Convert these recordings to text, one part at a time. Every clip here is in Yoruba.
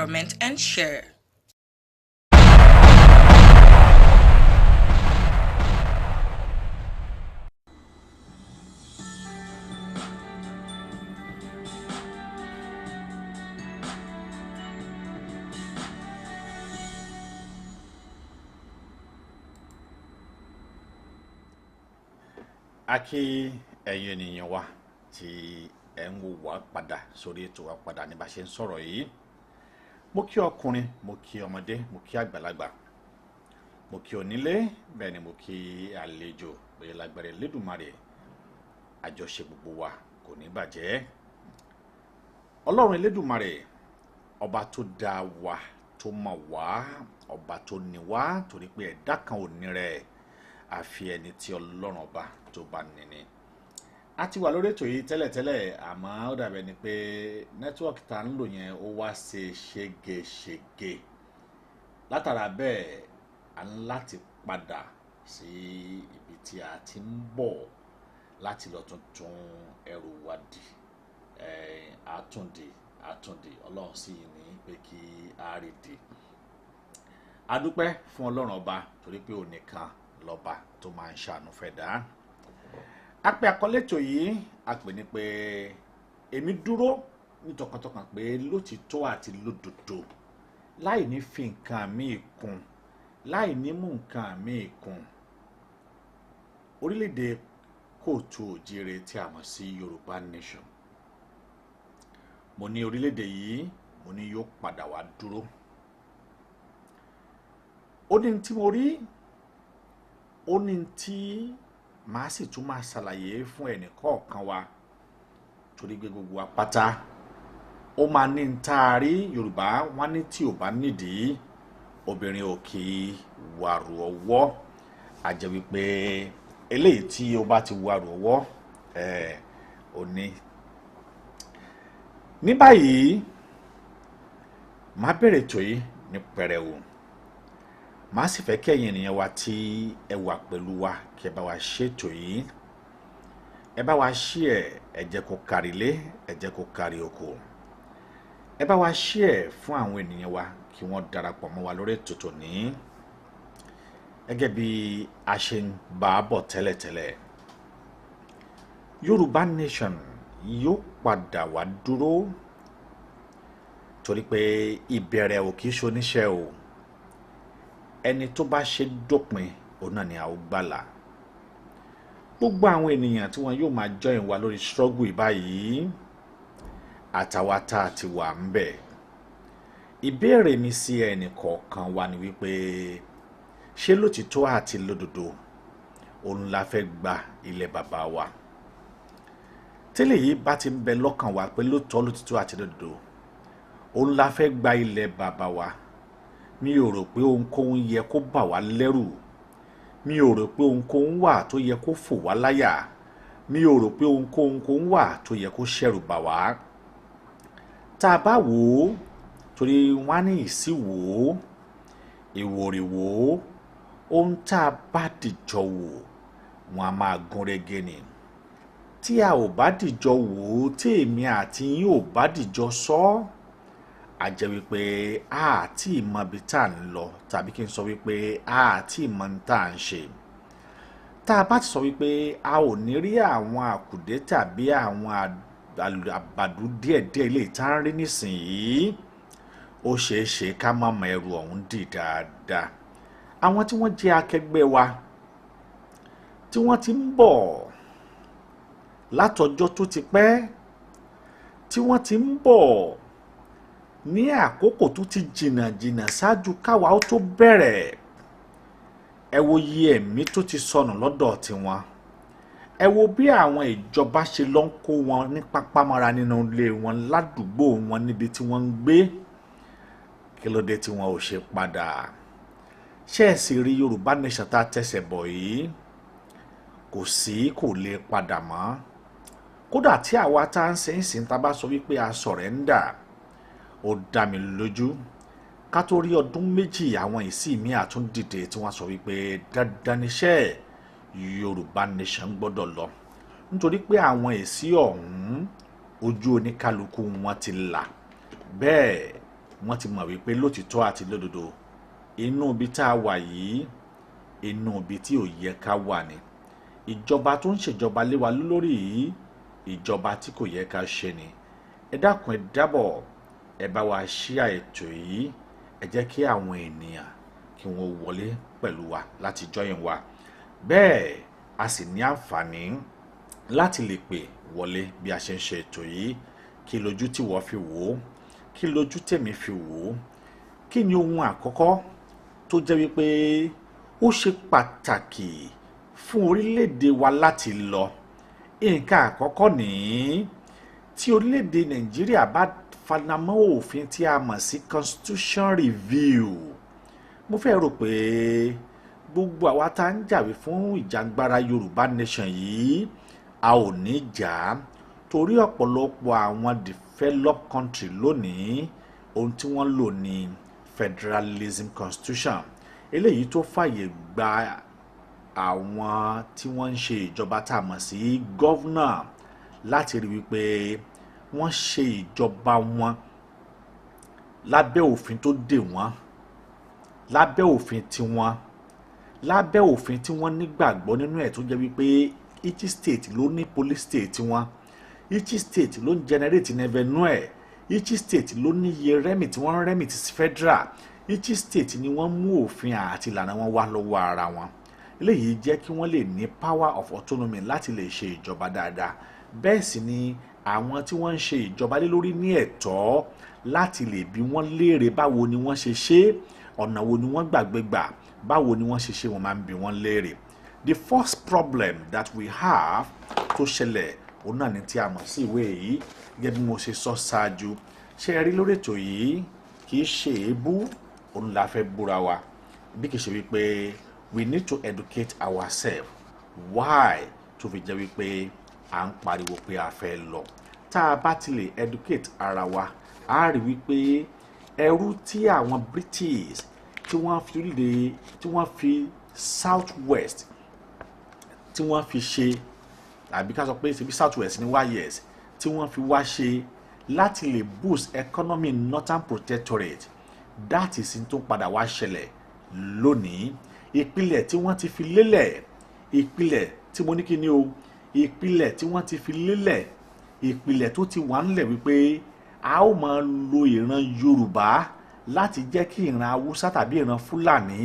comment, and share. Aki ẹ̀yin ènìyàn wa tí ẹ ń wò wá padà sórí ètò wa padà ní bá ṣe ń sọ̀rọ̀ yìí. Mo kí ọkùnrin, mo kí ọmọdé, mo kí àgbàlagbà, mo kí onílé, bẹ́ẹ̀ ni mo kí àlejò, bẹ́ẹ̀ lágbára Elédùmarè, àjọṣe gbogbo wa kò ní bàjẹ́. Ọlọ́run Elédùmarè, ọba tó dá wa, tó mọ̀ wá, ọba tó ní wá, torí pé ẹ̀dá kan ò ní rẹ̀ àfi ẹni tí Ọlọ́run ọba tó bá nìní. A ti wà lórí ètò yìí tẹ́lẹ̀tẹ́lẹ̀, àmọ́ ó dàbẹ̀ ni pé nẹ́tíwọ́ọ̀kì tá ń lò yẹn ó wá ṣe ṣégeṣége. Látara bẹ́ẹ̀ a ń láti padà sí ibi tí a ti ń bọ̀ láti lọ tuntun ẹrù wa dì. Àtúndì Ọlọ́run sì ní pé kí a rí dì. A dúpẹ́ fún Ọlọ́run ọba torí pé òun nìkan lọ́ba tó máa ń ṣàánú fẹ́ dá. A pè àkọlé ètò yìí, a pè ní pé èmi dúró ní tọkàntọkàn pé lótìtọ́ àti lódodo, láì ní fi nǹkan míì kún, láì ní mú nǹkan míì kún. Orílẹ̀-èdè kóòtù òjìire tí a mọ̀ sí Yoruba Nation. Mo ní orílẹ̀-èdè yìí, mo ní yóò padà wá dúró. Ó ní tí mo rí, ó ní tí màá sì tún máa ṣàlàyé fún ẹnì kọ̀ọ̀kan wa torí pé gbogbo apáta ó máa ní ntaari. Yorùbá wọ́n ní tí ò bá nídìí obìnrin ò kì í wàrù ọwọ́. A jẹ́ wípé eléyìí tí ó bá ti wàrù ọwọ́ ò ní. Ní báyìí màá bẹ̀rẹ̀ ètò yìí ní pẹrẹwu. Màá sì fẹ́ kí ẹ̀yin ènìyàn wa tí ẹ wà pẹ̀lú wa kí ẹ bá wa ṣètò yìí. Ẹ bá wa share, ẹ jẹ́ kó kárí ilé, ẹ jẹ́ kó kárí oko. Ẹ bá wa share fún àwọn ènìyàn wa kí wọ́n darapọ̀ mọ́ wa lórí ètò tòní. Gẹ́gẹ́ bí a ṣe ń bá a bọ̀ tẹ́lẹ̀tẹ́lẹ̀, Yoruba Nation yóò padà wá dúró torí pé ìbẹ̀rẹ̀ ò kìí ṣoníṣẹ́ o. Ẹni tó bá ṣe dópin òun náà ni a ó gbàlà. Gbogbo àwọn ènìyàn tí wọn yóò máa join wa lórí struggle báyìí, àtàwa tá a ti wà ń bẹ̀. Ìbéèrè mi sí ẹnì kọ̀ọ̀kan wa ni wípé ṣé lótìtọ́ àti lódodo òun la fẹ́ gba ilẹ̀ bàbá wa? Tẹ́lẹ̀ yìí bá ti ń bẹ lọ́kàn wa pé lótìtọ́ àti lódodo òun la fẹ́ gba ilẹ̀ bàbá wa, mi ò rò pé ohunkóhun yẹ kó bà wá lẹ́rù. Mi ò rò pé ohunkóhun wà tó yẹ kó fò wá láyà. Mi ò rò pé ohunkóhun wà tó yẹ kó ṣẹ̀rù bà wá. Tá a bá wò ó, torí wọ́n á ní ìsíwò ó, ìwòrì wò ó, ohun tá a bá dìjọ wò wọn a máa gún régé ni. Tí a ò bá dìjọ wò ó, tí èmi àti yín ò bá dìjọ sọ ọ́, a jẹ́ wípé a ti mọ ibi tá à ń lọ, tàbí kí n sọ wípé a ti mọ ní tá à ń ṣe. Tá a bá ti sọ wípé a ò ní rí àwọn àkùdé tàbí àwọn àbàdú díẹ̀díẹ̀ ilé tá ń rí nísìnyí, ó ṣeé ṣe ká má mọ ẹrù ọ̀hún dì dáadáa. Àwọn tí wọ́n jẹ́ akẹgbẹ́ wa, tí wọ́n ti ń bọ̀ látọjọ́ tó ti pẹ́, tí wọ́n ti ń bọ̀ ní àkókò tó ti jìnnà ṣáájú káwa ó tó bẹ̀rẹ̀. Ẹ wo iye ẹ̀mí tó ti sọnù lọ́dọ̀ tiwọn. Ẹ wo bí àwọn ìjọba ṣe lọ ń kó wọn ní pápámọ́ra nínú ilé wọn, ládùúgbò wọn, níbi tí wọ́n ń gbé. Kí ló dé tí wọn ò ṣe padà? Ṣé ẹ sì rí Yorùbá Nation tá a tẹ̀sẹ̀ bọ̀ yìí? Kò lè padà mọ́. Kódà tí àwa tá ń ṣe ń sìn tá bá sọ wípé a surrender, ó dá mi lójú ká tó rí ọdún méjì àwọn ìsí mi àtúndìde tí wọ́n sọ wípé dandan níṣẹ́ Yorùbá Nation gbọ́dọ̀ lọ, nítorí pé àwọn èsì ọ̀hún ojú oníkálukú wọn ti là. Bẹ́ẹ̀ wọ́n ti mọ̀ wípé lótìtọ́ àti lódodo inú ibi tá a wà yìí inú ibi tí ò yẹ ká wà ní. Ìjọba tó ń ṣèjọba lé wa lórí yìí ìjọba tí kò yẹ ká ṣe ni. Ẹ dákun ẹ dábọ̀ ẹ bá wa share ètò yìí, ẹ jẹ́ kí àwọn ènìyàn kí wọ́n wọlé pẹ̀lú wa láti join wa. Bẹ́ẹ̀ a sì ní àǹfààní láti lè pè wọlé bí a ṣe ń ṣe ètò yìí. Kí lójú tí wọ́n fi wò ó, kí lójú tèmi fi wò ó, kí ni ohun àkọ́kọ́ tó jẹ́ wípé ó ṣe pàtàkì fún orílẹ̀-èdè wa láti lọ. Nǹkan àkọ́kọ́ nìyí, tí orílẹ̀-èdè Nàìjíríà bá fanamọ́ òfin tí a mọ̀ sí constitution review, mo fẹ́ rò pé gbogbo àwa tá ń jàwé fún ìjàngbara Yorùbá Nation yìí a ò ní jà á, torí ọ̀pọ̀lọpọ̀ àwọn developed country lónìí ohun tí wọ́n lò ní federalism constitution, eléyìí tó fàyè gba àwọn tí wọ́n ń ṣe ìjọba tá a mọ̀ sí governor láti rí wípé wọ́n ṣe ìjọba wọn lábẹ́ òfin tó dè wọ́n, lábẹ́ òfin tiwọn, lábẹ́ òfin tí wọ́n nígbàgbọ́ nínú ẹ̀ tó jẹ́ wípé each state ló ní police state tiwọn, each state ló ń generate revenue ẹ̀, each state ló ní iye remit tí wọ́n ń remit sí federal, each state ni wọ́n mú òfin àti ìlànà wọn wá lọ́wọ́ ara wọn. Eléyìí jẹ́ kí wọ́n lè ní power of autonomy láti lè ṣe ìjọba dáadáa. Bẹ́ẹ̀ sì ni àwọn tí wọ́n ń ṣe ìjọba lé lórí ní ẹ̀tọ́ láti lè bi wọ́n léèrè báwo ni wọ́n ṣe ṣe, ọ̀nà wo ni wọ́n gbàgbé gbà, báwo ni wọ́n ṣe ṣe, wọ́n máa ń bi wọ́n léèrè. The first problem that we have tó ṣẹlẹ̀ òun náà ni tí a mọ̀ sí ìwé yìí, gẹ́gẹ́ bí mo ṣe sọ ṣáájú. Ṣé ẹ rí lórí ètò yìí kì í ṣe èébú òun la fẹ́ búra wa, bí kì í ṣe wípé we need to educate ourselves. Why? Tó fi jẹ́ wípé à ń pariwo pé a fẹ́ lọ. Tá a bá ti lè educate ara wa a rí wípé ẹrú tí àwọn British tí wọ́n fi south west tí wọ́n fi ṣe, àbí ká sọ pé ṣe bí south west ní wáyẹs tí wọ́n fi wá ṣe láti lè boost economy northern protectorate, that is tó padà wá ṣẹlẹ̀ lónìí. Ìpìlẹ̀ tí wọ́n ti fi lélẹ̀, ìpìlẹ̀ tí mo ní kí ni o, ìpìlẹ̀ tí wọ́n ti fi lélẹ̀, ìpìlẹ̀ tó ti wà ńlẹ̀ wípé a ó máa lo ìran Yorùbá láti jẹ́ kí ìran Haúsá tàbí ìran Fúlàní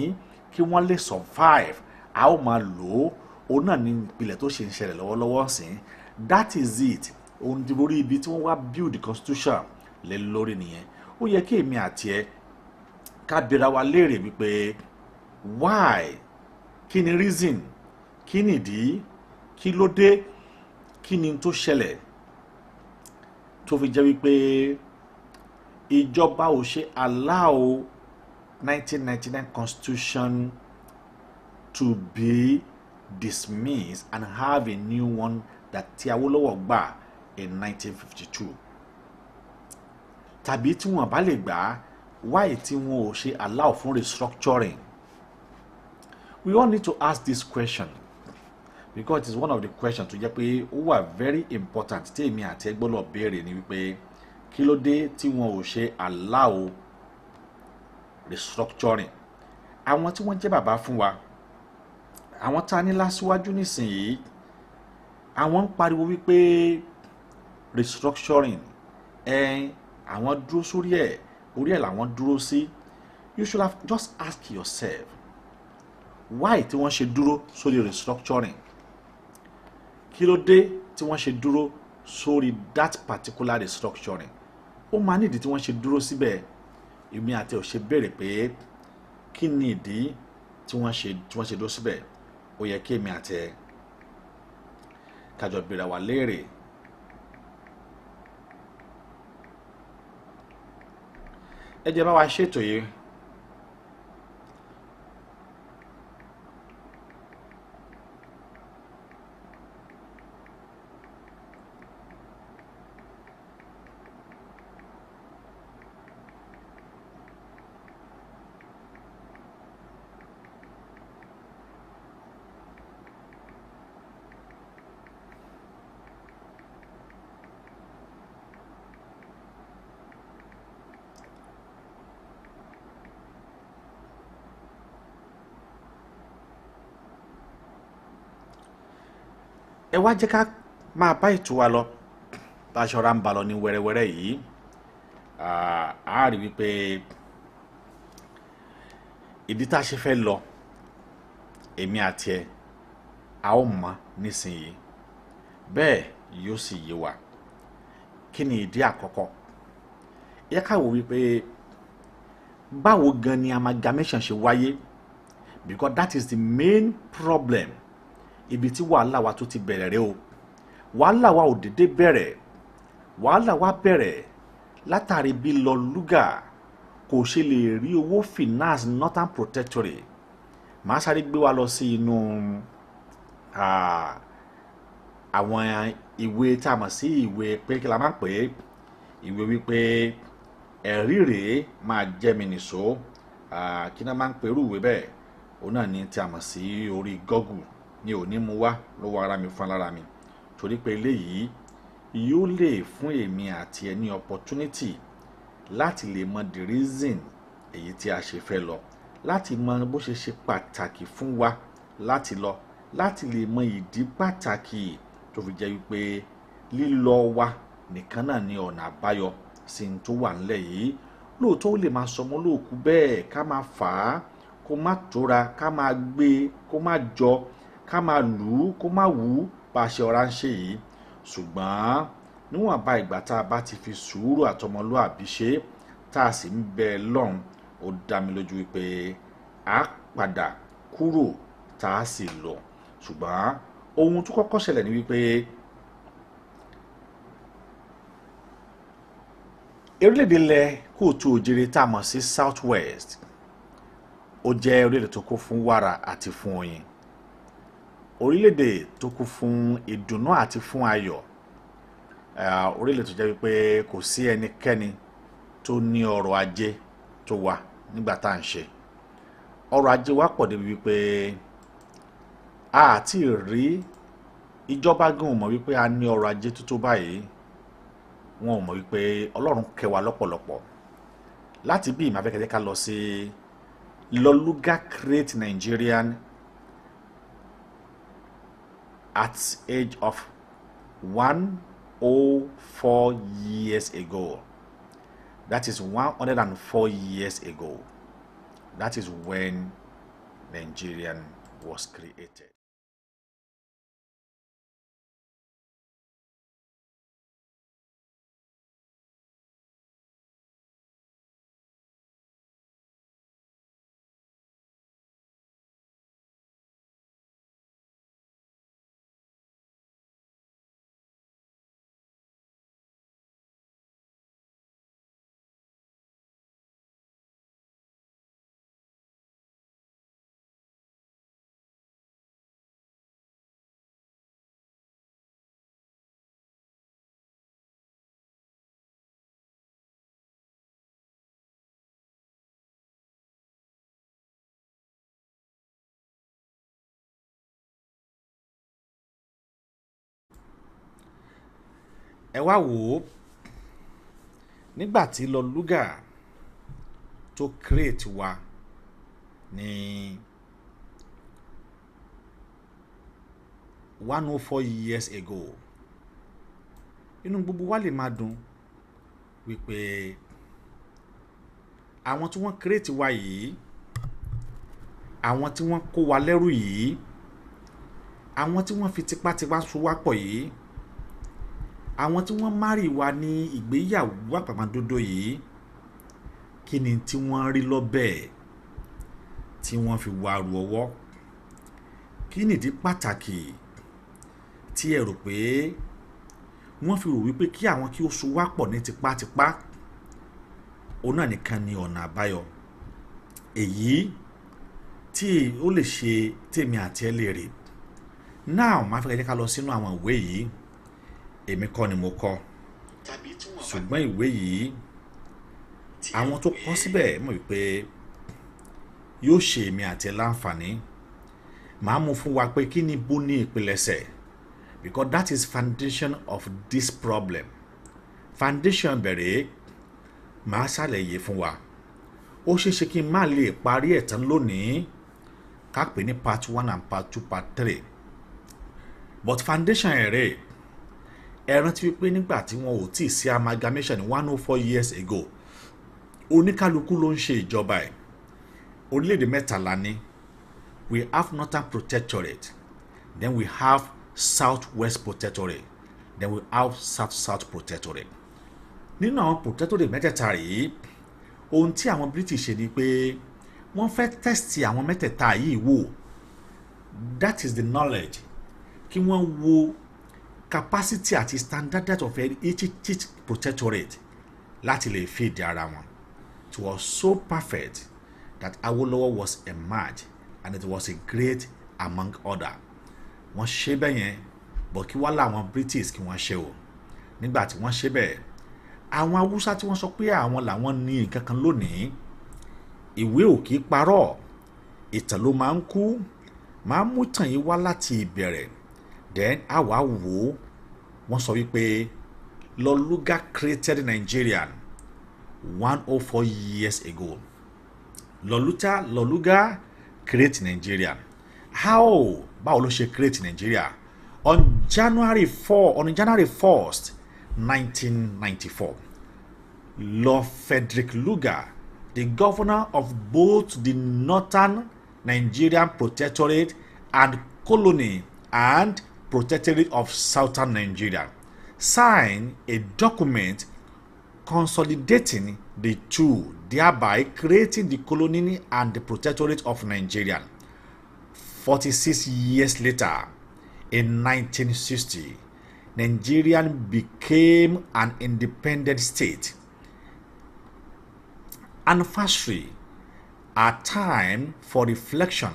kí wọ́n lè survive, a ó máa lò ó. Òun náà ni ìpìlẹ̀ tó ṣe ń ṣẹlẹ̀ lọ́wọ́lọ́wọ́ sí. That is it. Òun ti lórí ibi tí wọ́n wá build the constitution lé lórí nìyẹn. Ó yẹ kí èmi àti ẹ ká bira wa léèrè wípé why, kí ni reason, kí ni ìdí, kí ló dé, kí ni tó ṣẹlẹ̀ tó fi jẹ́ wípé ìjọba ò ṣe allow 1999 constitution to be dismissed and have a new one that tí Awólọ́wọ̀ gbà in 1952. Tàbí tí wọ́n bá lè gbà, why tí wọ́n ò ṣe allow fún restructuring? We all need to ask this question because it is one of the questions tó jẹ́ pé ó wà very important tí èmi àti ẹ gbọ́dọ̀ béèrè ni wípé kí ló dé tí wọ́n ò ṣe allow restructuring? Àwọn tí wọ́n jẹ́ bàbá fún wa, àwọn tá a ní lásìwájú nísìnyí, àwọn ń pariwo wípé restructuring àwọn dúró sórí ẹ̀, orí ẹ̀ làwọn dúró sí. You should have just ask yourself why tí wọ́n ṣe dúró sórí restructuring. Kí ló dé tí wọ́n ṣe dúró sórí that particular restructuring? Ó máa ní ìdí tí wọ́n ṣe dúró síbẹ̀. Èmi àti ò ṣe béèrè pé kí ni ìdí tí wọ́n ṣe dúró síbẹ̀. Ó yẹ kí èmi àti ẹ ká jọ béèrè wa léèrè. Ẹ jẹ́ bá wa ṣètò yìí. ẹ wá jẹ́ ká máa bá ètò wa lọ bá aṣọ ra ń ba lọ ní wẹ́rẹ́wẹ́rẹ́ yìí. A rí wípé ìdí tá a ṣe fẹ́ lọ èmi àti ẹ a ó mọ̀ nísìnyí bẹ́ẹ̀ yóò sì yé wa. Kí ni ìdí àkọ́kọ́? Yẹ ká wò wípé báwo gan ni amalgamation ṣe wáyé, because that is the main problem. Ibi tí wàhálà wa tó ti bẹ̀rẹ̀ rẹ o. Wàhálà wa ò dédé bẹ̀rẹ̀, wàhálà wa bẹ̀rẹ̀ látàrí bí lọ lúgà kò ṣe lè rí owó finance Northern Protectorate. Màá sáré gbé wa lọ sí inú àwọn ìwé tá a mọ̀ sí ìwé pé kí la máa ń pè é, ìwé wípé ẹ̀rí rèé máa jẹ́ mi nìṣó. Kí náà máa ń perú ìwé bẹ́ẹ̀, òun náà ni tí a mọ̀ sí orí Google. Ní òní mú wá lọ́wọ́ ara mi fún lára mi, torí pé eléyìí yóò lè fún èmi àti ẹ ní opportunity láti lè mọ the reason èyí tí a ṣe fẹ́ lọ, láti mọ bó ṣe ṣe pàtàkì fún wa láti lọ, láti lè mọ ìdí pàtàkì tó fi jẹ́ wípé lílọ wa nìkan náà ní ọ̀nà àbáyọ sí ní tó wà nílẹ̀ yìí. Lóòótọ́ ó lè máa sọmọ lóòkú bẹ́ẹ̀, ká máa fà á kó má tóra, ká máa gbé kó má jọ, ká máa lù ú kó má wù ú bá a ṣe ọ̀rá ń ṣe yìí. Ṣùgbọ́n níwọ̀n bá ìgbà tá a bá ti fi sùúrù àtọmọlúàbí ṣe, tá a sì ń bẹ lọ́hùn, ó dá mi lójú wípé a padà kúrò tá a sì lọ. Ṣùgbọ́n ohun tó kọ́kọ́ ṣẹlẹ̀ ni wípé orílẹ̀-èdè ilẹ̀ Kóòtù Òjìrè tá a mọ̀ sí South West, ó jẹ́ orílẹ̀-èdè tó kún fún wàrà àti fún oyin, orílẹ̀-èdè tó kún fún ìdùnnú àti fún ayọ̀, orílẹ̀-èdè tó jẹ́ wípé kò sí ẹnikẹ́ni tó ní ọrọ̀ ajé tó wà nígbà tá à ń ṣe. Ọrọ̀ ajé wa pọ̀ débi wípé a ti rí ìjọba gan ò mọ̀ wípé a ní ọrọ̀ ajé tó tó báyìí. Wọn ò mọ̀ wípé Ọlọ́run kẹ́ wa lọ́pọ̀lọpọ̀. Láti bí ìmàfẹ́kẹ́jẹ́ ká lọ sí Loluga create Nigerian at age of 104 years ago. That is 104 years ago. That is when Nigerian was created. Ẹ wá wò ó, nígbà tí Loluga tó create wa ní 104 years ago, inú gbogbo wa lè máa dùn wípé àwọn tí wọ́n create wa yìí, àwọn tí wọ́n kó wa lẹ́rú yìí, àwọn tí wọ́n fi tipátipá so wá pọ̀ yìí, àwọn tí wọ́n márì wa ní ìgbéyàwó àpàmàdodo yìí, kí ni tí wọ́n rí lọ́bẹ̀ tí wọ́n fi wá ru ọwọ́? Kí nìdí pàtàkì tí ẹ rò pé wọ́n fi rò wípé kí àwọn kí ó so wá pọ̀ ní tipátipá? Òun náà nìkan ni ọ̀nà àbáyọ èyí tí ó lè ṣe tèmi àti ẹ lè rè. Now máa fẹ́ kẹ́ ká lọ sínú àwọn ìwé yìí. Èmi kọ́ ni mo kọ, ṣùgbọ́n ìwé yìí àwọn tó kọ síbẹ̀ mọ̀ wípé yóò ṣe èmi àti ẹ láǹfààní. Màá mú fún wa pé kí ni bó ní ìpilẹ̀ṣẹ̀, because that is foundation of this problem. Foundation bẹ̀rẹ̀ màá ṣàlàyé fún wa. Ó ṣeéṣe kí n má lè parí ẹ̀ tán lónìí, ká pè ní part 1 and part 2 part 3. but foundation ẹ̀rẹ́ ẹ rántí wípé nígbà tí wọn ò tí ì sí amalgamation ní 104 years ago oníkálukú ló ń ṣe ìjọba ẹ̀ orílẹ̀-èdè mẹ́tàlá ní we have Northern Protectorate, then we have South-West Protectorate, then we have South-South Protectorate. Nínú àwọn protectorate mẹ́tẹ̀ẹ̀ta yìí ohun tí àwọn British ṣe ni pé wọ́n fẹ́ test àwọn mẹ́tẹ̀ẹ̀ta yìí wò, that is the knowledge, kí wọ́n wo capacity àti standard of each protectorate láti lè feed ara wọn. It was so perfect that Awolowo was emerged and it was a great among other. Wọ́n ṣe bẹ́ẹ̀ yẹn bọ̀ kí wá láwọn British kí wọ́n ṣe o. Nígbà tí wọ́n ṣe bẹ́ẹ̀ àwọn Haúsá tí wọ́n sọ pé àwọn làwọn ní nǹkan kan lónìí, ìwé ò kì í parọ́, ìtàn ló máa ń kú, máa ń mú tàn yín wá láti ìbẹ̀rẹ̀. Then àwa wò ó, wọ́n sọ wípé Loluga created Nigeria 104 years ago. Loluga create Nigeria. How? Báwo ló ṣe create Nigeria? On January 1st, 1994, Lord Frederick Lugar, the governor of both the Northern Nigerian Protectorate and Colony and Protectorate of Southern Nigeria, signed a document consolidating the two, thereby creating the colony and the protectorate of Nigeria. 46 years later, in 1960, Nigeria became an independent state. Anniversary, a time for reflection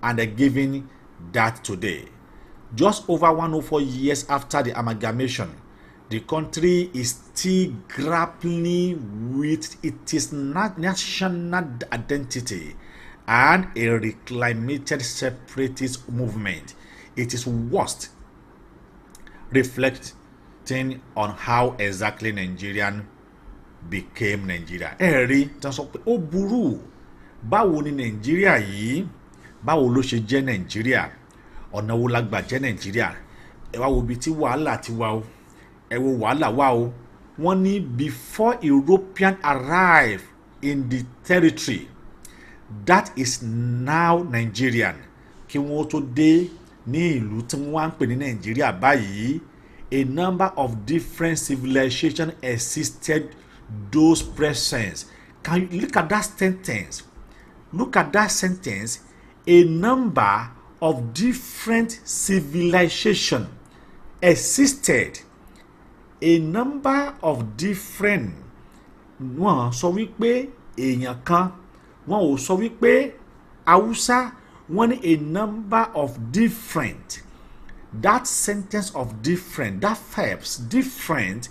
and giving that today, just over 104 years after the amalgamation, the country is still grappling with its national identity and a reclaimed separatist movement. It is worst reflecting on how exactly Nigerian became Nigeria. Ẹ̀rí tí wọ́n sọ pé ó burú, báwo ni Nàìjíríà yìí, báwo ló ṣe jẹ́ Nàìjíríà, ọ̀nà wo la gbà jẹ́ Nàìjíríà, ẹ wá wo ibi tí wàhálà ti wà o, ẹ wo wàhálà wà o. Wọ́n ní before European arrive in the territory that is now Nigerian, kí wọ́n tó dé ní ìlú tí wọ́n ń pè ní Nàìjíríà báyìí, a number of different civilizations existed those presents. Can you look at that sentence? Look at that sentence. A number of different civilizations existed. A number of different. Wọ́n sọ wípé èèyàn kan, wọ́n ò sọ wípé Hausa, wọ́n ní a number of different. That sentence of different, that verbs different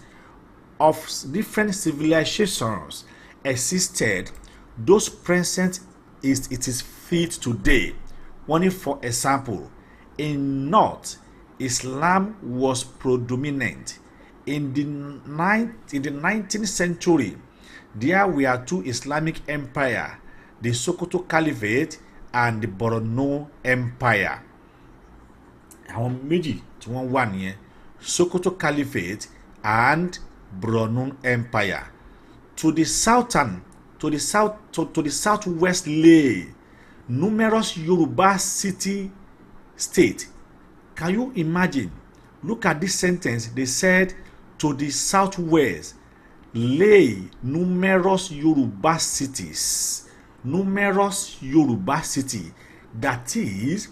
of different civilizations existed. Those present it is fit today. One for example, in North, Islam was predominant. In the 19th century, there were two Islamic empires, the Sokoto Caliphate and the Borno Empire. Àwọn méjì tí wọ́n wà nìyẹn, Sokoto Caliphate and Borno Empire. To the southwest lay numerous Yoruba city state. Can you imagine? Look at this sentence. They said to the southwest lay numerous Yoruba cities. Numerous Yoruba city. That is,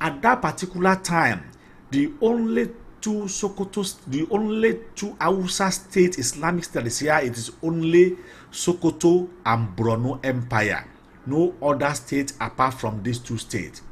at that particular time, the only two Hausa state Islamic states here, it is only Sokoto and Borno Empire. No other state apart from these two states.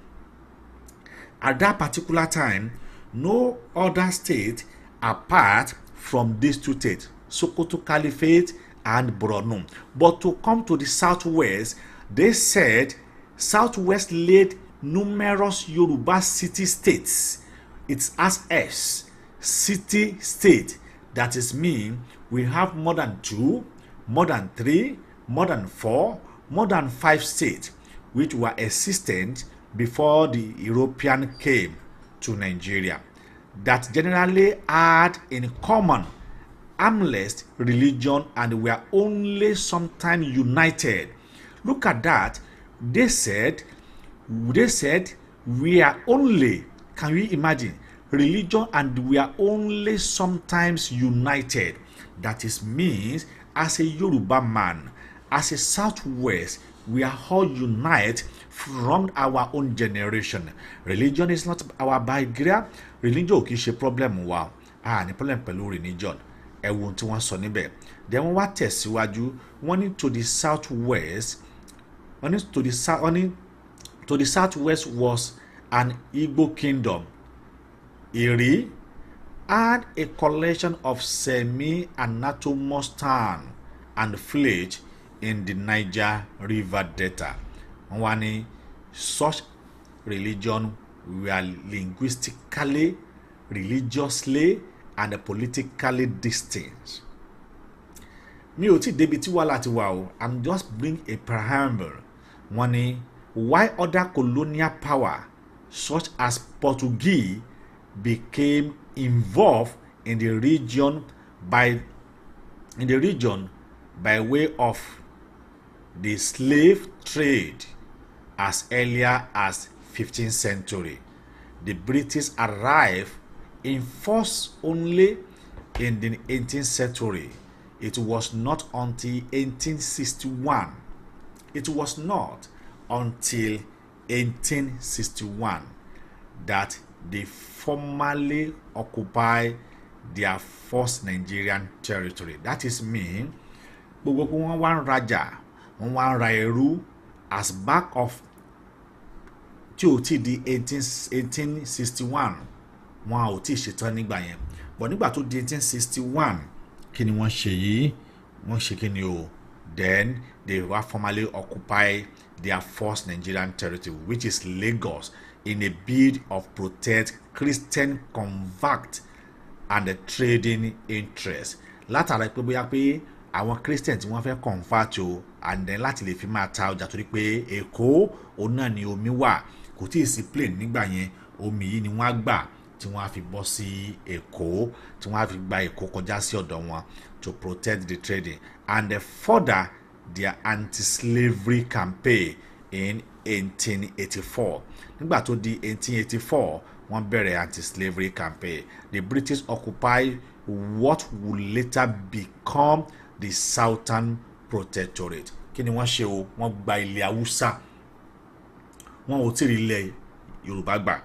At that particular time, no other state apart from these two states, Sokoto Caliphate and Borno. But to come to the southwest, they said southwest laid numerous Yoruba city states. It's as S, city state. That is mean we have more than 2, more than 3, more than 4, more than 5 states which were existent before the European came to Nigeria. that generally had in common harmless religion and were only sometimes united. Look at that. They said we are only, can you imagine, religion and we are only sometimes united. That is means as a Yoruba man, as a Southwest, we are all united from our own generation. Religion is not our barrier. Religion kì í ṣe problem wa. Ní problem pẹ̀lú religion. Ẹ̀wọ̀n tí wọ́n sọ níbẹ̀. Then wọ́n wá tẹ̀síwájú. Wọ́n ní to the Southwest. Wọ́n ní to the Southwest was an Igbo kingdom. Iri had a collection of semi-anatomous town and village in the Niger River Delta. Wọ́n ní such religion were linguistically, religiously, and politically distinct. Mi ò tí débi tí wàhálà ti wà o. I'm just bring a preamble. Wọ́n ní why other colonial power such as Portuguese became involved in the region by way of the slave trade as earlier as 15th century. The British arrived in force only in the 18th century. It was not until 1861. It was not until 1861 that they formally occupied their first Nigerian territory. That is mean, gbogbo wọn wá ń rajà, wọn wá ń ra ẹrú as back of tí ó ti di 1861 wọn ò tí ṣetán nígbà yẹn. But nígbà tó di 1861 kí ni wọ́n ṣe yìí? Wọ́n ṣe kí ni o? Then they were formally occupied their first Nigerian territory, which is Lagos, in a bid of protect Christian convert and the trading interest. Látara pé bóyá pé àwọn Christian tí wọ́n fẹ́ convert o, and then láti lè fi máa ta ọjà torí pé Èkó òun náà ni omi wà, kò tí ì sí plane nígbà yẹn, omi yìí ni wọ́n á gbà tí wọ́n á fi bọ́ sí Èkó, tí wọ́n á fi gba Èkó kọjá sí ọ̀dọ̀ wọn to protect the trading and further their anti-slavery campaign in 1884. Nígbà tó di 1884, wọ́n bẹ̀rẹ̀ anti-slavery campaign. The British occupied what would later become the Southern Protectorate. Kí ni wọ́n ṣe o? Wọ́n gba ilẹ̀ Haúsá. Wọ́n ò tí ì rí ilẹ̀ Yorùbá gbà.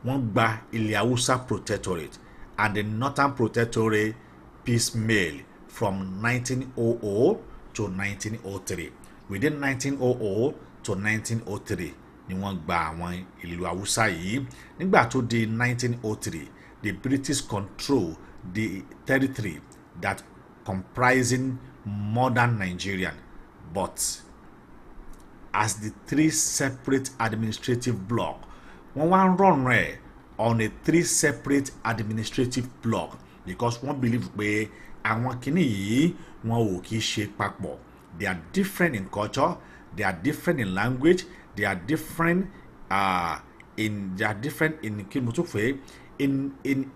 Wọ́n gba ilẹ̀ Haúsá Protectorate and the Northern Protectorate piecemeal from 1900 to 1903. Within 1900 to 1903 ni wọ́n gba àwọn ìlú Haúsá yìí. Nígbà tó di 1903, the British control the territory that comprising modern Nigerian, but as the three separate administrative blocks. Wọ́n wá ń run rẹ̀ on a three separate administrative block because wọ́n believe pé àwọn kìíní yìí wọn ò kìí ṣe papọ̀. They are different in culture, they are different in language, they are different in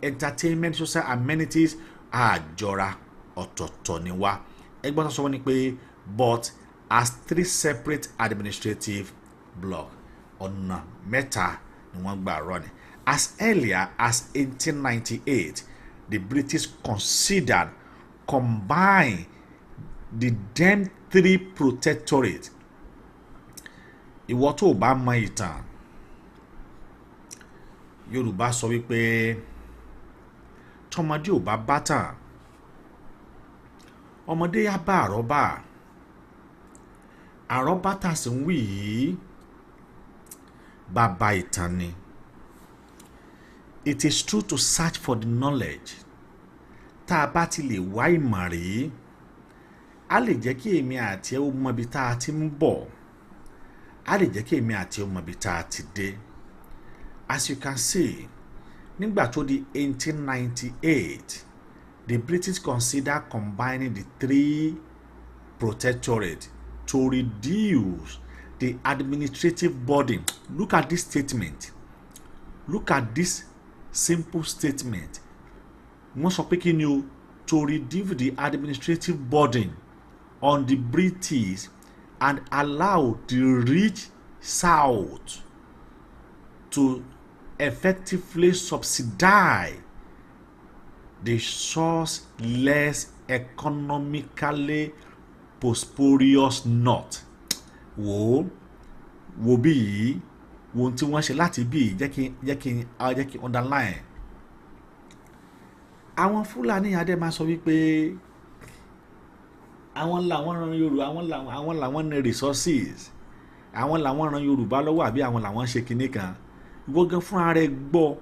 entertainment, social amenities. Àjọra ọ̀tọ̀ọ̀tọ̀ ni wá. Ẹgbọ́n tó sọ wọ́n ni pé but as three separate administrative blocks, ọ̀nà mẹ́ta ni wọ́n gbà run. As earlier as 1898, the British considered combine the then three protectorates. Ìwọ tó bá mọ ìtàn Yorùbá sọ wípé tọmọdé ò bá bátàn ọmọdé yá bá àrọ́bá. Àrọ́bá tá sì ń wí yìí bàbá ìtàn ni. It is true to search for the knowledge. Tá a bá ti lè wá ìmọ̀ rí, a lè jẹ́ kí èmi àti ẹ ó mọ ibi tá a ti ń bọ̀. A lè jẹ́ kí èmi àti ẹ ó mọ ibi tá a ti dé. As you can see, nígbà tó di 1898, the British considered combining the three protectorates to reduce the administrative burden. Look at this statement. Look at this simple statement. Wọ́n sọ pé kí ni o, to reduce the administrative burden on the British and allow the rich South to effectively subsidize the source less economically prosperous North. Wo bí yìí, wo ohun tí wọ́n ṣe láti bí jẹ́ kí underline. Àwọn Fúlàní adé máa sọ wípé àwọn làwọn ran Yorùbá, àwọn làwọn ní resources, àwọn làwọn ran Yorùbá lọ́wọ́ àbí àwọn làwọn ṣe kinní kan. Ìwọ gan fúnra rẹ̀ gbọ́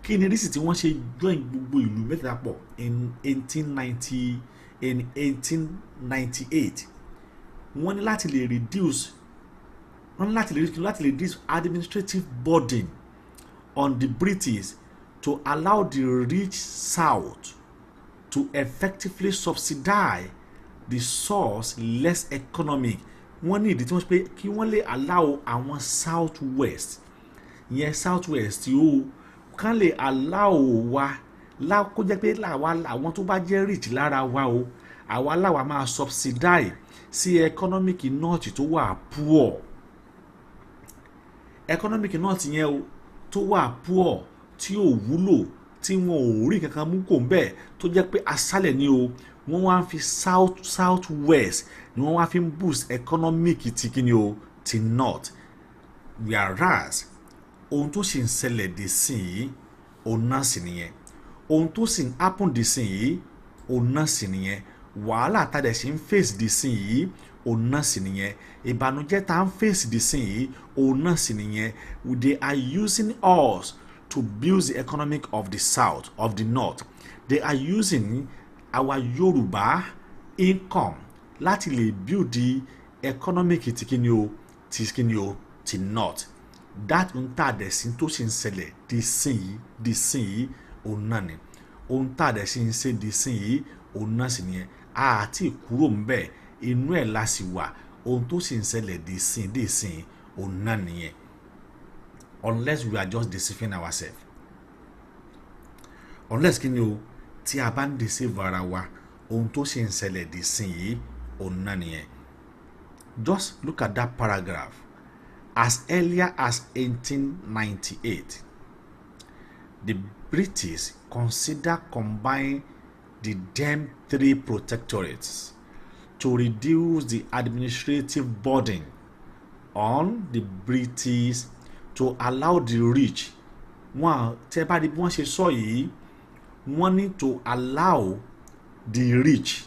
kí ni rísì tí wọ́n ṣe join gbogbo ìlú mẹ́ta pọ̀ in 1898. Wọ́n ní láti lè reduce administrative burden on the British to allow the rich South to effectively subsidize the source less economic. Wọ́n ní ìdí tí wọ́n ṣe pé kí wọ́n lè allow àwọn South West, ìyẹn South West yóò kán lè allow wa kó jẹ́ pé àwọn tó bá jẹ́ rich lára wa o, àwa láwa máa subsidize sí economic north tó wà poor. Economic north yẹn o tó wà poor, tí ò wúlò, tí wọn ò rí kankan mú kò ń bẹ́ẹ̀, tó jẹ́ pé aṣálẹ̀ ni o, wọ́n wá ń fi south west ni wọ́n wá fi ń boost economic ti kíni o ti north. Whereas ohun tó sì ń ṣẹlẹ̀ dé sí yìí òun náà sì nìyẹn, ohun tó sì ń happen dé sí yìí òun náà sì nìyẹn, wàhálà tàdé sì ń face dé sí yìí òun náà sì nìyẹn, ìbànújẹ́ tá ń face dé sí yìí òun náà sì nìyẹn. They are using us to build the economic of the south, of the north. They are using our Yoruba income láti lè build the economic ti kíni o ti north. That ń tà dẹ̀ sí tó sì ń ṣẹlẹ̀ di sìn yìí òun náà ni, ohun tà dẹ̀ sí ń ṣe di sìn yìí òun náà sì nìyẹn. Àti kúrò ń bẹ̀, inú ẹ̀ la sì wà, ohun tó sì ń ṣẹlẹ̀ di sìn òun náà nìyẹn. Unless we are just deceiving ourselves, unless kíni o tí a bá ń deceive ara wa, ohun tó sì ń ṣẹlẹ̀ di sìn yìí òun náà nìyẹn. Just look at that paragraph. As earlier as 1898, the British considered combining the then 3 protectorates to reduce the administrative burden on the British, to allow the rich. Wọ́n tẹ́ bá di bí wọ́n ṣe sọ yìí, wọ́n ní to allow the rich.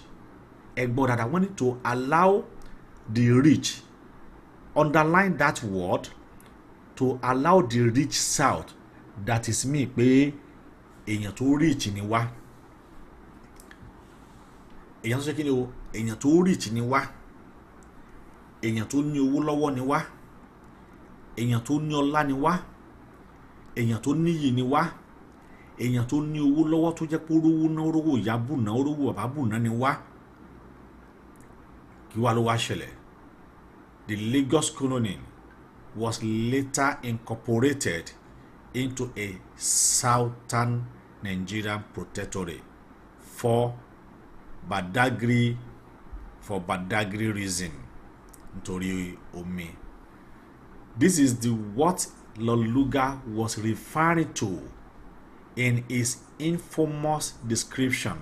Ẹgbọ́n dada, wọ́n ní to allow the rich. Underline that word, to allow the rich South. That is me pé èèyàn tó rich ni wá, èèyàn tó ṣe kí ni o, èèyàn tó rich ni wá, èèyàn tó ní owó lọ́wọ́ ni wá, èèyàn tó ní ọlá ni wá, èèyàn tó níyì ni wá, èèyàn tó ní owó lọ́wọ́ tó jẹ́ pé orówó ná, orówó ìyá bù ná, orówó bàbá bù ná ni wá. Kí wá ló wá ṣẹlẹ̀? The Lagos colony was later incorporated into a southern Nigerian protectorate for Badagry reason, nítorí omi. This is what Loluga was referring to in his infamous description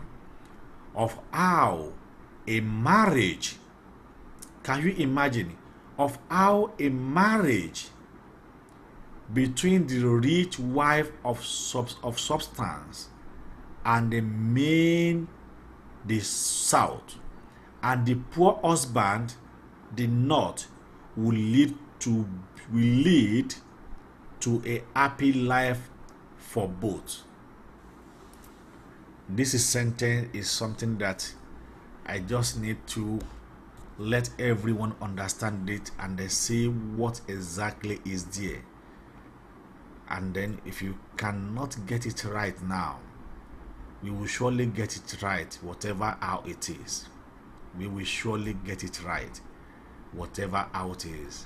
of how a marriage, can you imagine, of how a marriage between the rich wife of substance and the south, and the poor husband, the north, will lead to a happy life for both. This sentence is something that I just need to let everyone understand it, and they see what exactly is there. And then if you cannot get it right now, we will surely get it right, whatever how it is. We will surely get it right, whatever how it is.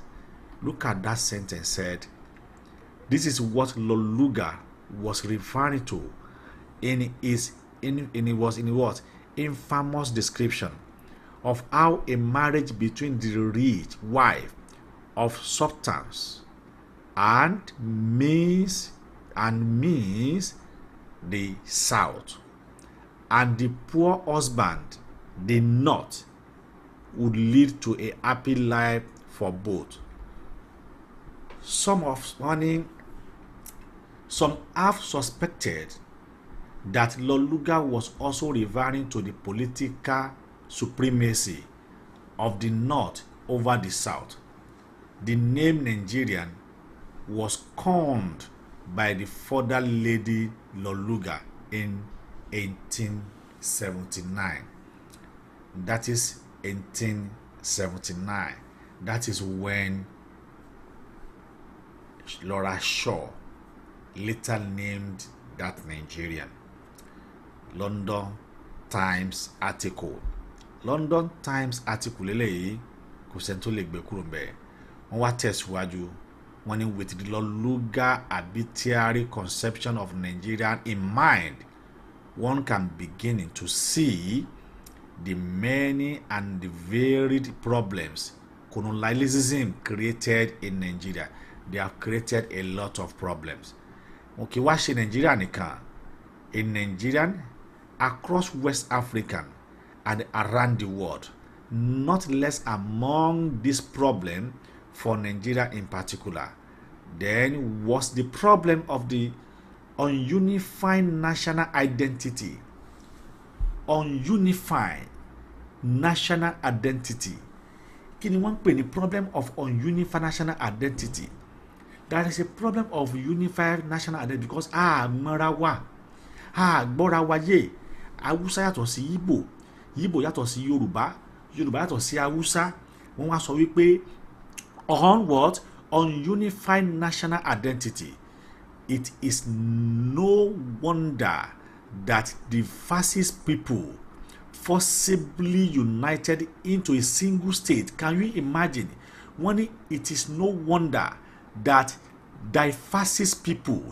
Look at that sentence said, this is what Loluga was referring to in what infamous description of how a marriage between the rich wife of sultans and means the south, and the poor husband the north, would lead to a happy life for both. Some have suspected that Loluga was also referring to the political supremacy of the north over the south. The name Nigerian was coined by the further Lady Loluga in 1879. That is 1879. That is when Laura Shaw later named that Nigerian. London Times article eléyìí kò sẹ́ni tó lè gbé kúrò ńbẹ̀. Wọ́n wá tẹ̀síwájú wọ́n ní with the Loluga arbitrary conception of Nigeria in mind, one can begin to see the many and the varied problems colonialism created in Nigeria. They have created a lot of problems. Okay, wá ṣe Nigeria nìkan. In Nigerian, across West Africa and around the world, not less among this problem for Nigeria in particular, then was the problem of the ununified national identity. Ununified national identity. Kí ni wọ́n pè ní problem of ununified national identity? There is a problem of unified national identity because mọ́ra wa, gbọ́ra wa yé. Hausa yàtọ̀ sí Igbo, Igbo yàtọ̀ sí Yorùbá, Yorùbá yàtọ̀ sí Hausa. Wọ́n wá sọ wípé on what? On unified national identity. It is no wonder that the fascist people forcibly united into a single state. Can you imagine? It is no wonder that the fascist people,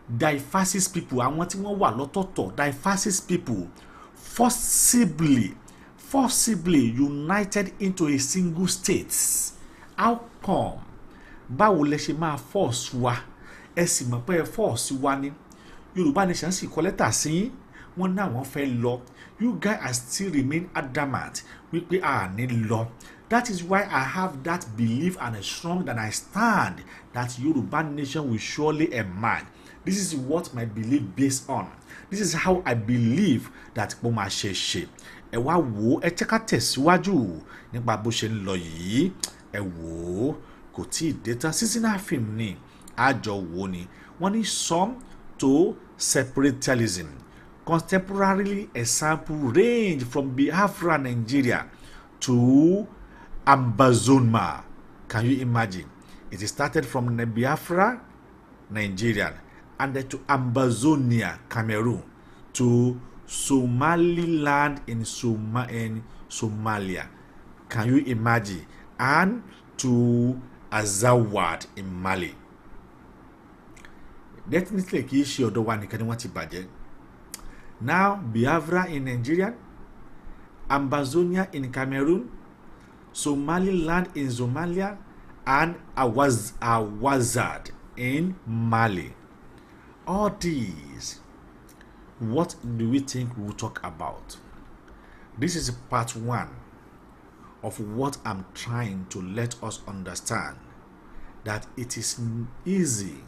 àwọn tí wọ́n wà lọ́tọ̀ọ̀tọ̀, the fascist people forcibly united into a single state. How come? Báwo lẹ ṣe máa force wa? Ẹ sì mọ̀ pé ẹ force wa ni. Yoruba Nation sì kọ lẹ́tà sí wọn náà wọ́n fẹ́ lọ. You guys are still remain adamant wípé ní lọ. That is why I have that belief and a strong that I stand that Yoruba Nation will surely emerge. This is what my belief based on. This is how I believe that mo máa ṣe. Ẹ wá wò, ẹ jẹ́ ká tẹ̀síwájú nípa bó ṣe ń lọ yìí. Ẹ wò, kò tí ì dé tán. Seasonal film ni àjọ wò ni. Wọ́n ní some to separatism. Contemporarily example range from Biafra, Nigeria to Ambazonma. Can you imagine? It started from Biafra, Nigeria, and then to Ambazonia, Cameroon, to Somaliland in Somalia. Can you imagine? And to Azawad in Mali. Definitely kì í ṣe ọ̀dọ̀ wa nìkan ni wọ́n ti bàjẹ́. Now Biafra in Nigeria, Ambazonia in Cameroon, Somaliland in Somalia, and Awazad in Mali. All these, what do we think we'll talk about? This is part 1 of what I'm trying to let us understand, that it is easy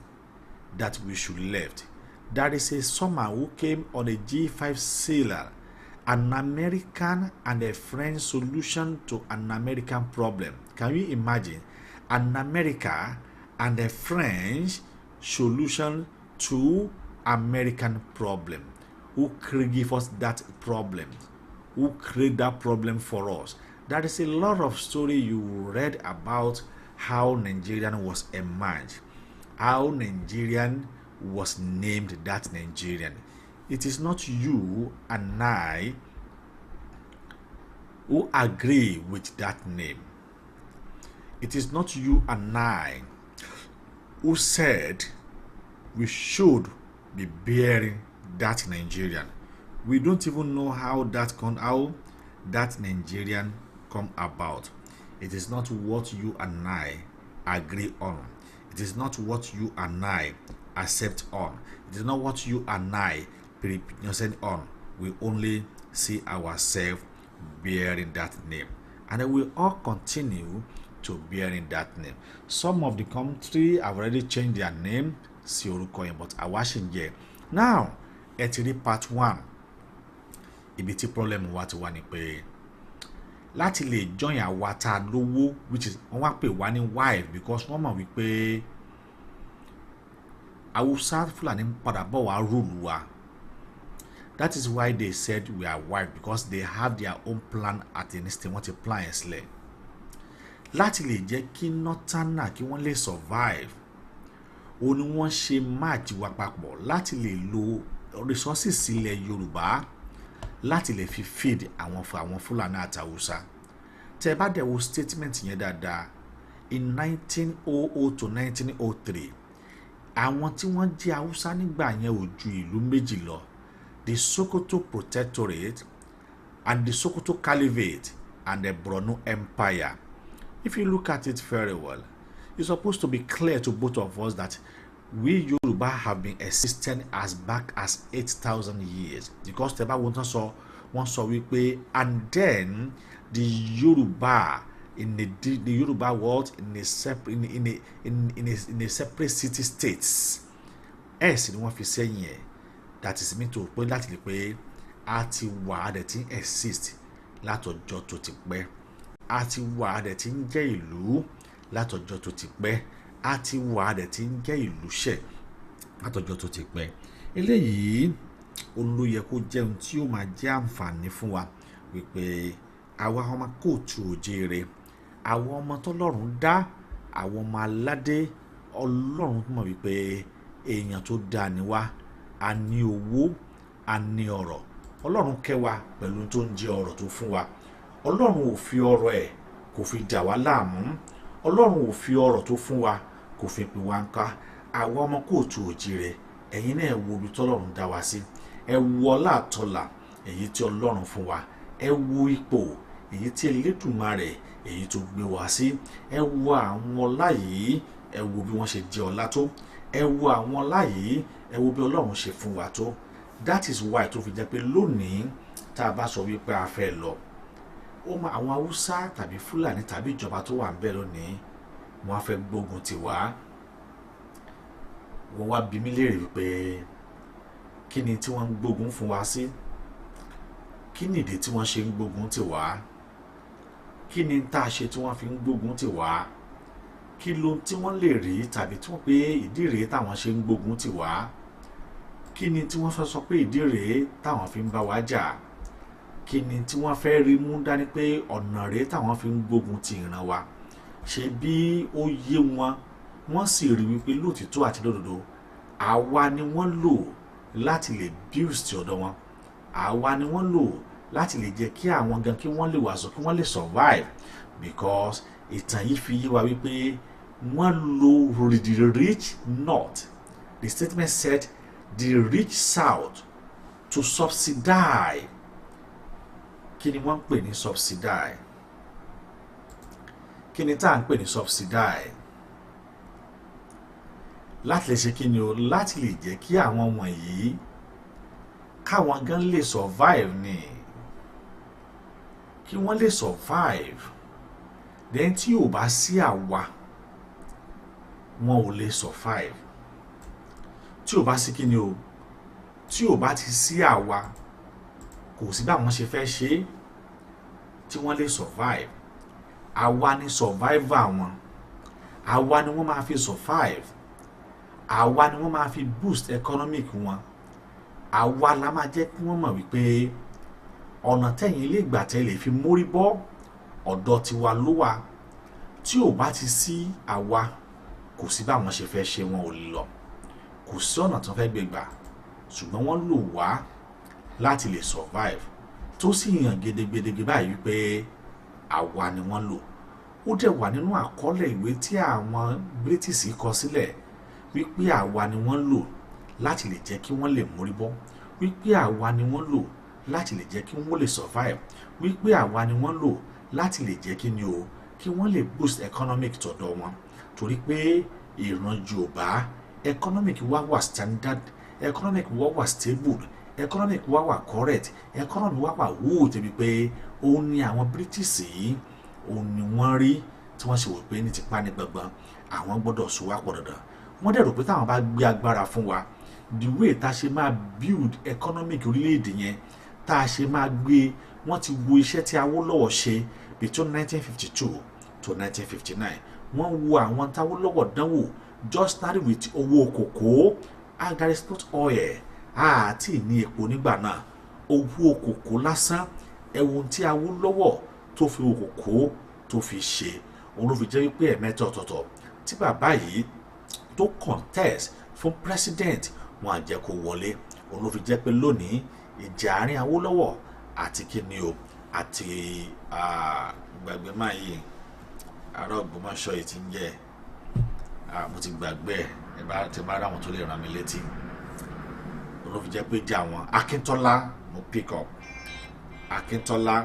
that we should left. There is a someone who came on a G5 sailor, an American and a French solution to an American problem. Can you imagine? An America and a French solution to American problem. Who gave us that problem? Who created that problem for us? There is a lot of story you read about how Nigerian was emerged, how Nigerian was named that Nigerian. It is not you and I who agree with that name. It is not you and I who said we should be bearing that Nigerian. We don't even know how that Nigerian come about. It is not what you and I agree on. It is not what you and I accept on. It is not what you and I present on. We only see ourselves bearing that name, and we will all continue to bearing that name. Some of the country have already changed their name, sí orúkọ yẹn, but àwa ṣì ń jẹ. Now, ẹ ti rí part 1. Ibi tí problem wa ti wà ní pé láti lè join àwa tá lówó, which is wọ́n wá pè wá ní wife, because wọ́n mọ̀ wípé Hausa Fulani padà bọ̀ wá rule wa. That is why they said we are wife, because they have their own plan at the instant. Wọ́n ti plan ẹ̀ sílẹ̀ láti lè jẹ́ kí northerner kí wọ́n lè survive. Ó ní wọ́n ṣe match wa papọ̀ láti lè lo resources ilẹ̀ Yorùbá láti lè fi feed àwọn Fulani àti Hausa. Tẹ́ bá dẹ̀ wo statement yẹn dáadáa, in 1900 to 1903 àwọn tí wọ́n jẹ́ Hausa nígbà yẹn ò ju ìlú méjì lọ, the Sokoto Protectorate and the Sokoto Caliphate and the Borno Empire. If you look at it very well, it's supposed to be clear to both of us that we Yoruba have been existing as back as 8,000 years, because tẹ́ bá wo tán sọ wọ́n sọ wípé, and then the Yoruba in the Yoruba world in a separate city states. Sì ni wọ́n fi sẹ́yìn ẹ̀, that is mean to pé láti lè pé a ti wà dẹ̀ tí exist látọjọ́ tó ti pẹ́, a ti wà dẹ̀ tí ń jẹ́ ìlú látọjọ́ tó ti pẹ́, a ti wà dẹ̀ tí ń jẹ́ ìlú ṣẹ̀ látọjọ́ tó ti pẹ́. Eléyìí ló yẹ kó jẹ́ ohun tí ó máa jẹ́ àǹfààní fún wa, wípé àwa ọmọ kóòtù òjíire, àwọn ọmọ tọ́lọ́run dá, àwọn ọmọ aládé, Ọlọ́run mọ̀ wípé èèyàn tó dáa ni wá, a ní owó, a ní ọrọ̀. Ọlọ́run kẹ́ wa pẹ̀lú tó ń jẹ́ ọrọ̀ tó fún wa. Ọlọ́run ò fi ọrọ̀ ẹ̀ kò fi dà wá láàmú. Ọlọ́run ò fi ọrọ̀ tó fún wa kò fi pè wá ńká. Àwọn ọmọ kóòtù òjíire, ẹ̀yin náà wo ibi tọ́lọ́run dá wa sí. Ẹ wo ọlá àtọlà èyí tí Ọlọ́run fún wa. Ẹ wo ipò èyí tí Elédùmarè èyí tó gbé wá sí. Ẹ wo àwọn ọlá yìí, ẹ wo bí wọ́n ṣe jẹ́ ọlá tó. Ẹ wo àwọn ọlá yìí, ẹ wo bí Ọlọ́run ṣe fún wa tó. That is why tó fi jẹ́ pé lónìí tá a bá sọ wípé a fẹ́ lọ, ó máa àwọn Haúsá tàbí Fúlàní tàbí ìjọba tó wà ń bẹ̀ lónìí, wọ́n á fẹ́ gbógun ti wá. Wọ́n wá bi mí léèrè wípé kí ni tí wọ́n ń gbógun fún wa sí? Kí ni ìdí tí wọ́n ṣe ń gbógun ti wá? Kí ni tá a ṣe tí wọ́n fi ń gbógun ti wá? Kí ló tí wọ́n lè rí tàbí tí wọ́n pé ìdí rèé táwọn ṣe ń gbógun ti wá? Kí ni tí wọ́n fẹ́ sọ pé ìdí rèé táwọn fi ń bá wa jà? Kí ni tí wọ́n fẹ́ rí mú dání pé ọ̀nà rèé táwọn fi ń gbógun ti ìran wa? Ṣé bí ó yé wọn, wọ́n sì rí wípé lóòtítọ́ àti lódodo àwa ni wọ́n lò láti lè boost ọ̀dọ̀ wọn. Àwa ni wọ́n lò láti lè jẹ́ kí àwọn gan kí wọ́n lè wà sọ kí wọ́n lè survive, because ìtàn yìí fi yé wa wípé wọ́n lo the rich north. The statement said the rich south to subsidize. Kí ni wọ́n ń pè ní subsidize? Kí ni tá à ń pè ní subsidize? Láti lè ṣe kí ni o, láti lè jẹ́ kí àwọn wọ̀nyí káwọn gan lè survive ni, kí wọ́n lè survive. Then tí ò bá sí àwa, wọn ò lè survive. Tí ò bá sí kí ni o, tí ò bá ti sí àwa, kò sí báwọn ṣe fẹ́ ṣe tí wọ́n lè survive. Àwa ni survivor wọn. Àwa ni wọ́n máa fi survive. Àwa ni wọ́n máa fi boost economic wọn. Àwa la máa jẹ́ kí wọ́n mọ̀ wípé ọ̀nà tẹ̀yìn lè gbà tẹ́ lè fi mórí bọ́ ọ̀dọ̀ tiwa ló wà. Tí ò bá ti sí àwa, kò sí báwọn ṣe fẹ́ ṣe, wọn ò lè lọ. Kò sí ọ̀nà tó fẹ́ gbé gbà, ṣùgbọ́n wọ́n lò wá láti lè survive. Tó sì hàn gedegbe báyìí wípé àwa ni wọ́n lò. Ó dẹ̀ wà nínú àkọọ́lẹ̀ ìwé tí àwọn British kọ sílẹ̀ wípé àwa ni wọ́n lò láti lè jẹ́ kí wọ́n lè mórí bọ́, wípé àwa ni wọ́n lò láti lè jẹ́ kí wọ́n lè survive, wípé àwa ni wọ́n lò láti lè jẹ́ kí ni o kí wọ́n lè boost economic tọ̀dọ̀ wọn. Torí pé ìran Yorùbá economic wa wà standard, economic wa wà stable, economic wa wà correct, economic wa wà wúwo débi pé òun ni àwọn British yìí òun ni wọ́n rí tí wọ́n ṣe wò pé ní tipa ní gbọ̀ngbọ̀n àwọn gbọ́dọ̀ so wá pọ̀ dandan. Wọ́n dẹ̀ rò pé táwọn bá gbé agbára fún wa, the way tá a ṣe máa build economic orílẹ̀-èdè yẹn, tá a ṣe máa gbé, wọ́n ti wo iṣẹ́ tí Awólọ́wọ̀ ṣe between 1952 to 1959. Wọ́n wo àwọn táwólọ́wọ̀ dánwò just started with owó kòkó, and there is not oil, àti ní epo nígbà náà, owó kòkó lásán. Ẹ̀wọ̀n tí Awólọ́wọ̀ tó fi owó kòkó tó fi ṣe, òun ló fi jẹ́ wípé ẹ̀mẹ́ta ọ̀tọ̀ọ̀tọ̀ tí bàbá yìí tó contest fún president wọn àjẹ́ kó wọlé. Òun ló fi jẹ́ pé lónìí ìjà àárín Awólọ́wọ̀ àti kíni o àti gbàgbé máa yìí àárọ̀ Ògbómọ̀ṣọ́ yìí ti ń jẹ́ mo ti gbàgbé ẹ̀ bá ti bá ráwọn tó lè ràn mí létí. Òun ló fi jẹ́ pé ìjà wọn Akíntọ́lá mo pick up Akíntọ́lá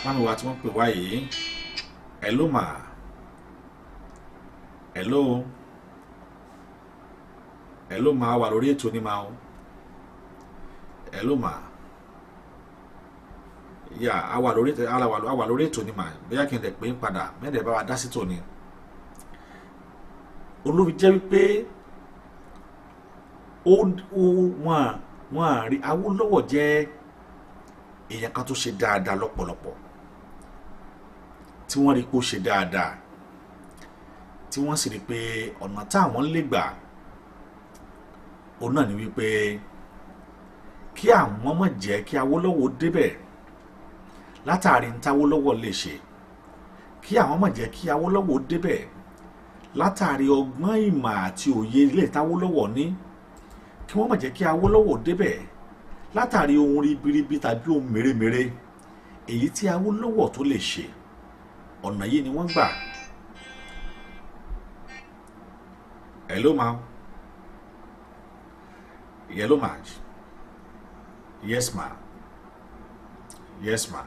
mami wa tí wọ́n pè wá yìí. Hello ma, hello ma, wà lórí ètò ní ma o. Hello ma, yà á wà lórí ètò ní ma, bóyá kí n lè pè ń padà mẹ́rẹ̀ bá wa dá sí tòní. Olóbi jẹ́ wípé wọ́n rí Awólọ́wọ̀ jẹ́ èèyàn kan tó ṣe dáadáa lọ́pọ̀lọpọ̀, tí wọ́n rí pé ó ṣe dáadáa, tí wọ́n sì rí pé ọ̀nà táwọn lè gbà òun náà ni wípé kí àwọn má jẹ́ kí Awólọ́wọ̀ débẹ̀ látàrí ní táwólọ́wọ̀ lè ṣe, kí àwọn má jẹ́ kí Awólọ́wọ̀ débẹ̀ látàrí ọgbọ́n ìmọ̀ àti òye ilé táwólọ́wọ̀ ní, kí wọ́n má jẹ́ kí Awólọ́wọ̀ débẹ̀ látàrí ohun ribiribi tàbí ohun mèremère èyí tí Awólọ́wọ̀ tó lè ṣe. Ọ̀nà yìí ni wọ́n gbà. Hello ma, hello ma, yes ma, yes ma,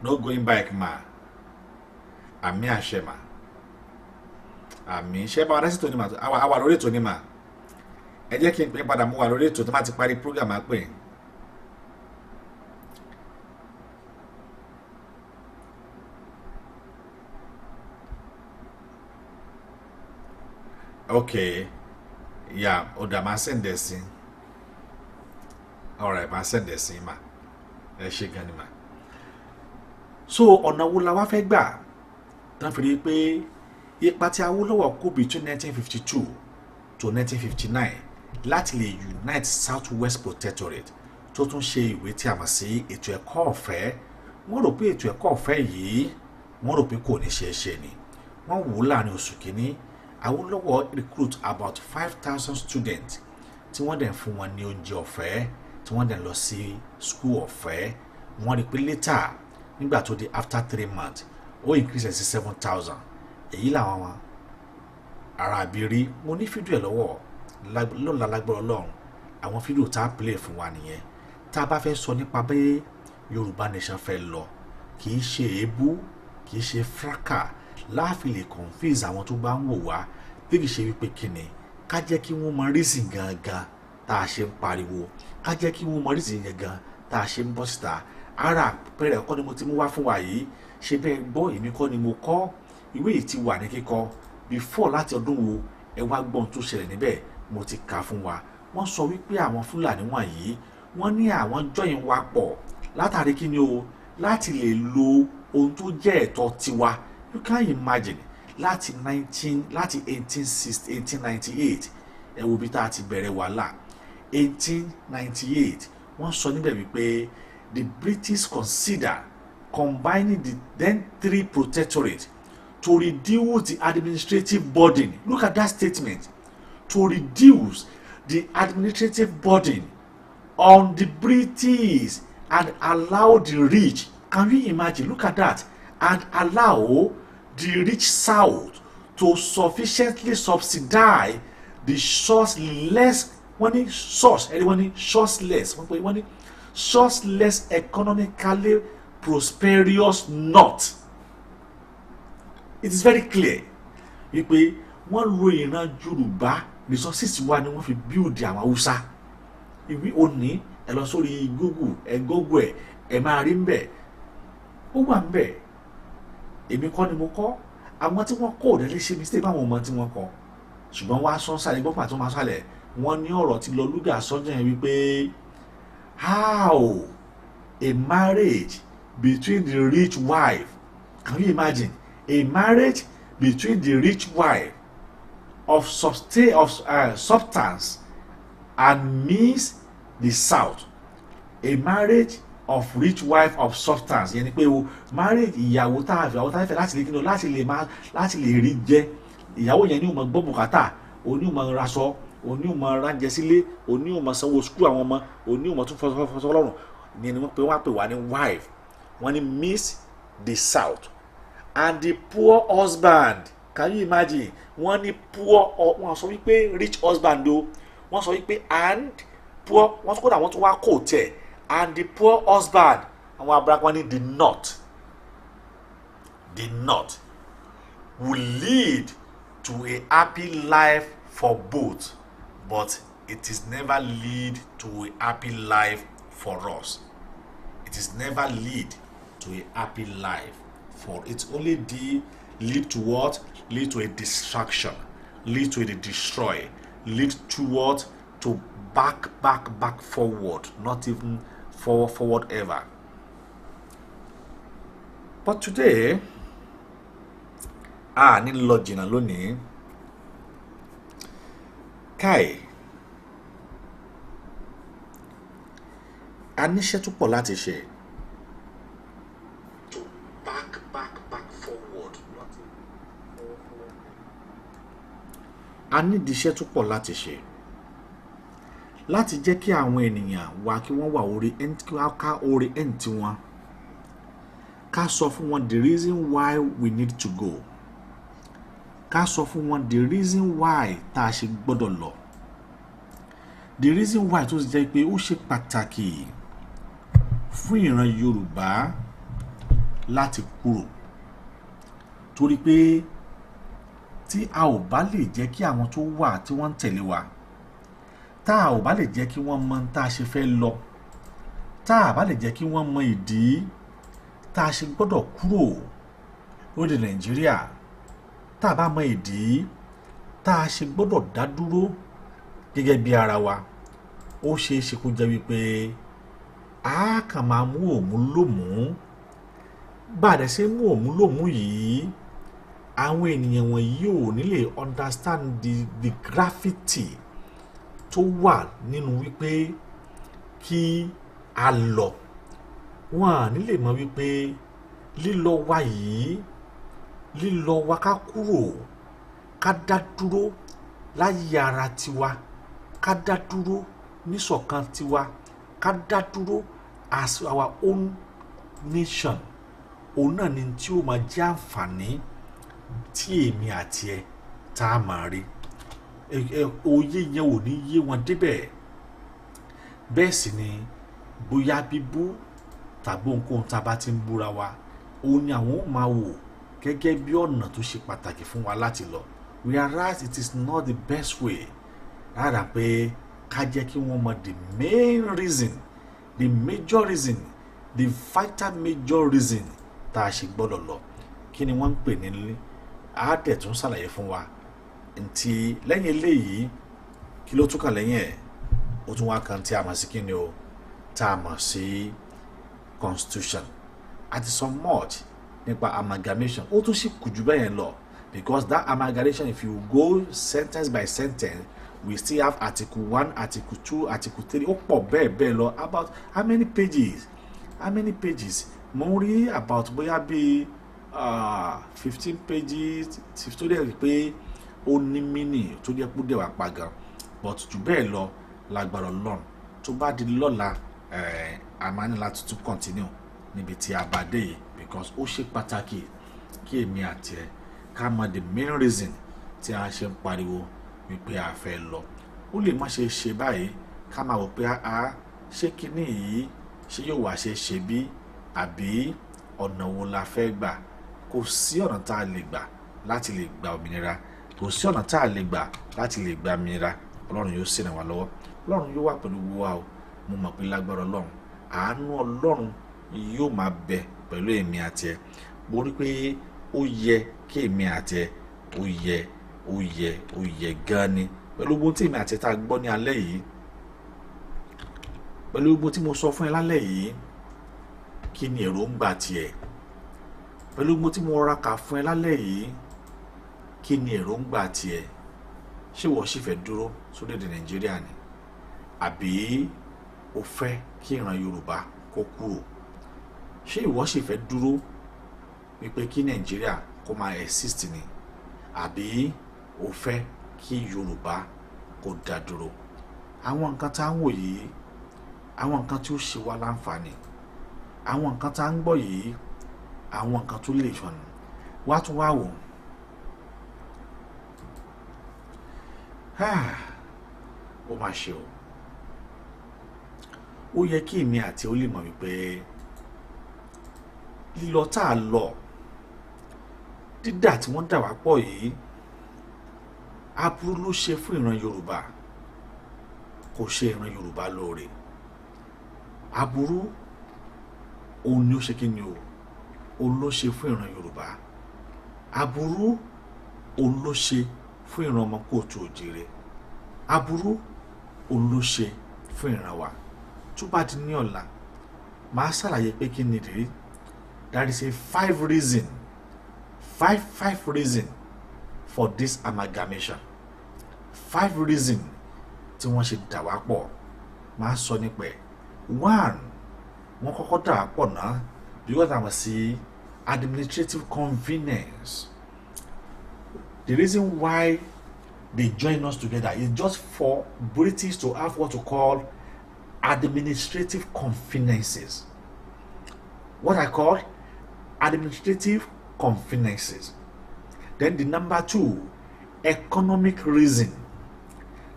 no going back ma, àmì àṣẹ ma, àmì ṣẹ́ bá wa dá sí tòní ma, àwa lórí ètò ní ma. Ẹ jẹ́ kí n pè padà mú wa lórí ètò tó máa ti parí program á pè. Okay, yeah, oda ma send this in. All right, ma send this in ma. Ẹ ṣé gan ni ma. So ọ̀nà wo la wá fẹ́ gbà tán fi rí pé ipa tí Awólọ́wọ̀ kó between 1952 to 1959 láti lè unite South West Protectorate tó tún ṣe ìwé tí a mọ̀ sí ètò ẹ̀kọ́ ọ̀fẹ́. Wọ́n rò pé ètò ẹ̀kọ́ ọ̀fẹ́ yìí wọ́n rò pé kò ní ṣeé ṣe ni. Wọ́n wò láàrin oṣù kìíní Awólọ́wọ̀ recruit about 5,000 students tí wọ́n dẹ̀ fún wọn ní oúnjẹ ọ̀fẹ́, tí wọ́n dẹ̀ lọ sí school ọ̀fẹ́. Wọ́n rí pé later nígbà tó di after 3 months ó increase sí 7,000. Èyí làwọn ará abiri mo ní fídíò ẹ̀ lọ́wọ́ lọ́la lágbára Ọlọ́run. Àwọn fídíò tá a play fún wa nìyẹn. Tá a bá fẹ́ sọ nípa bẹ́ẹ̀ Yoruba Nation fẹ́ lọ, kì í ṣe èébú, kì í ṣe fraka láàfin lè confuse àwọn tó bá ń wò wá, bí kì í ṣe wípé kíni ká jẹ́ kí wọ́n mọ reason gangan tá a ṣe ń pariwo, ká jẹ́ kí wọ́n mọ reason gangan tá a ṣe ń bọ́ síta. Ara àpẹẹrẹ ẹ̀kọ́ ni mo ti mú wá fún wa yìí. Ṣé bẹ́ẹ̀ gbọ́, èmi kọ́ ni mo kọ́, ìwé yìí ti wà ní kíkọ before láti ọdún wo. Ẹ wá gbọ́n tó ṣẹlẹ̀ níbẹ̀, mo ti kà fún wa. Wọ́n sọ wípé àwọn Fúlàní wọ̀nyí wọ́n ní àwọn join wa pọ̀ látàrí kí ni o, láti lè lo ohun tó jẹ́ ẹ̀tọ́ tiwa. You can imagine láti 1898 ẹ wo bí tá a ti bẹ̀rẹ̀ wàhálà. 1898 wọ́n sọ níbẹ̀ wípé the British consider combining the then 3 protectorates to reduce the administrative burden. Look at that statement. To reduce the administrative burden on the British and allow the rich. Can you imagine? Look at that. And allow the rich South to sufficiently subsidize the sourceless sourceless economically prosperous north. It is very clear wípé wọ́n lo ìran Yorùbá resources wa ni wọ́n fi build àwọn Hausa. Ìwé òní ẹ lọ sórí Google ẹ máa rí ńbẹ̀. Ó wà ńbẹ̀. Èmi kọ́ ni mo kọ́. Àwọn tí wọ́n kọ́ ò dẹ̀ lè ṣe mistake báwọn ọmọ tí wọ́n kọ́. Ṣùgbọ́n wọ́n á sọ sálẹ̀ gbọ́pàá tó máa sálẹ̀. Wọ́n ní ọ̀rọ̀ tí lọ lúgà sọ́jà yẹn wípé how a marriage between the rich wife, can you imagine a marriage between the rich wife of substance and means the south, a marriage of rich wife of substance, yẹn ni pé o marriage ìyàwó tá a fẹ́ láti lè kíni láti lè rí jẹ ìyàwó yẹn ní ó máa gbọ́ bùkátà òní ó máa raṣọ òní ó máa ránjẹ sílé òní ó máa sanwó skul àwọn ọmọ òní ó máa tún fọṣọ lọ́rùn ni wọ́n pè wá ní wife wọ́n ní miss the south and the poor husband, can you imagine wọ́n ní poor wọ́n sọ wípé rich husband o wọ́n sọ wípé and poor wọ́n tún kódà wọ́n tún wá kò tẹ̀ and the poor husband àwọn abúlé wọn ní the north will lead to a happy life for both, but it is never lead to a happy life for us. It is never lead to a happy life for it. Only lead to what? Lead to a destruction, lead to a destroy, lead to what? To back forward, not even forward ever. But today, ní lọ jìnnà lónìí káì a níṣẹ́ tó pọ̀ láti ṣe. To back forward, not forward. A nídìí iṣẹ́ tó pọ̀ láti ṣe láti jẹ́ kí àwọn ènìyàn wá kí wọ́n wà orí end tí wọ́n ká sọ fún wọn the reason why we need to go. Ká sọ fún wọn the reason why tá a ṣe gbọ́dọ̀ lọ, the reason why tó jẹ́ pé ó ṣe pàtàkì fún ìran Yorùbá láti kúrò, torí pé tí a ò bá lè jẹ́ kí àwọn tó wà tí wọ́n ń tẹ̀lé wa, tá a ò bá lè jẹ́ kí wọ́n mọ tá a ṣe fẹ́ lọ, tá a bá lè jẹ́ kí wọ́n mọ ìdí tá a ṣe gbọ́dọ̀ kúrò lóde Nàìjíríà, tá a bá mọ ìdí tá a ṣe gbọ́dọ̀ dá dúró gẹ́gẹ́ bí ara wa, ó ṣeé ṣe kó jẹ́ wípé a kàn máa mú òmùlòmù bá a dẹ̀ ṣe mú òmùlòmù yìí àwọn ènìyàn wọ̀nyí ò ní lè understand the gravity tó wà nínú wípé kí a lọ. Wọ́n à ní lè mọ̀ wípé lílọ wa yìí, lílọ wa ká kúrò, ká dá dúró láyé ara tiwa, ká dá dúró níṣọ̀kan tiwa, ká dá dúró as our own nation. Òun náà ni tí ó máa jẹ́ àǹfààní tí èmi àti ẹ tá a máa rí. Oyé yẹn ò ní yé wọn débẹ̀. Bẹ́ẹ̀ sì ni bóyá bíbú tàbí ohunkóhun tá a bá ti ń búra wa, òun ni àwọn máa wò gẹ́gẹ́ bí ọ̀nà tó ṣe pàtàkì fún wa láti lọ. Whereas it is not the best way. Rárá pé ká jẹ́ kí wọ́n mọ the main reason, the major reason, the vital major reason tá a ṣe gbọ́dọ̀ lọ. Kí ni wọ́n ń pè ní a dẹ̀ tún ṣàlàyé fún wa. Ntí lẹ́yìn eléyìí kí ló tún kàn lẹ́yìn ẹ̀? Ó tún wá kan tí a mọ̀ sí kí ni o? Tá a mọ̀ sí constitution. Àti so much nípa amalgamation. Ó tún sì kù jù bẹ́ẹ̀ yẹn lọ, because that amalgamation, if you go sentence by sentence, we still have article 1, article 2, article 3. Ó pọ̀ bẹ́ẹ̀ lọ. About how many pages? Mo rí about bóyá bí 15 pages tó dẹ̀ pé ó ní mini tó jẹ́ pé ó dẹ̀ wá pa gan, but jù bẹ́ẹ̀ lọ lágbára Ọlọ́run tó bá di lọ́la a máa ní láti tún continue níbi tí a bá dé yìí, because ó ṣe pàtàkì kí èmi àti ẹ ká mọ the main reason tí a ṣe ń pariwo wípé a fẹ́ lọ. Ó lè má ṣe ṣe báyìí ká máa wò pé ṣé kíní yìí ṣé yóò wá ṣe bí àbí ọ̀nà wo la fẹ́ gbà. Kò sí ọ̀nà tá a lè gbà láti lè gba òmìnira, kò sí ọ̀nà tá a lè gbà láti lè gba òmìnira. Ọlọ́run yóò sì ràn wá lọ́wọ́, Ọlọ́run yóò wà pẹ̀lú wa o. Mo mọ̀ pé lágbára Ọlọ́run, àánú Ọlọ́run yóò máa bẹ pẹ̀lú èmi àti ẹ. Mo rí pé ó yẹ kí èmi àti ẹ ó yẹ gan ni pẹ̀lú ohun tí èmi àti ẹ tá a gbọ́ ní alẹ́ yìí, pẹ̀lú ohun tí mo sọ fún ẹ lálẹ́ yìí. Kí ni èròǹgbà tiẹ̀? Pẹ̀lú ohun tí mo ra kà fún ẹ lálẹ́ yìí, kí ni èròǹgbà tiẹ̀? Ṣé wọ́n sì fẹ́ dúró sórílẹ̀-èdè Nàìjíríà ni? Àbí o fẹ́ kí ìran Yorùbá kó kúrò? Ṣé ìwọ sì fẹ́ dúró wípé kí Nàìjíríà kó máa exist ni? Àbí o fẹ́ kí Yorùbá kó dá dúró? Àwọn nǹkan tá à ń wò yìí, àwọn nǹkan tí ó ṣe wá láǹfààní, àwọn nǹkan tá à ń gbọ́ yìí, àwọn nǹkan tó lè ṣọ̀nà wá tún wá wò. Ó máa ṣe o. Ó yẹ kí èmi àti ó lè mọ̀ wípé lílọ tá a lọ, dídà tí wọ́n dà wá pọ̀ yìí, aburú ló ṣe fún ìran Yorùbá, kò ṣe ìran Yorùbá lóore. Aburú òun ni ó ṣe kí ni o, òun ló ṣe fún ìran Yorùbá. Aburú òun ló ṣe fún ìran ọmọ kóòtù òjìrè. Aburú òun ló ṣe fún ìran wa. Tó bá di ní ọ̀la, màá ṣàlàyé pé kí ni ìdí. There is a five reason for this amalgamation. 5 reason tí wọ́n ṣe dà wá pọ̀. Màá sọ nípa ẹ̀. 1, wọ́n kọ́kọ́ dà wá pọ̀ náà because àwọn sí administrative convenience. The reason why they join us together is just for British to have what to call administrative conveniences. What I call administrative conveniences. Then the number 2, economic reason.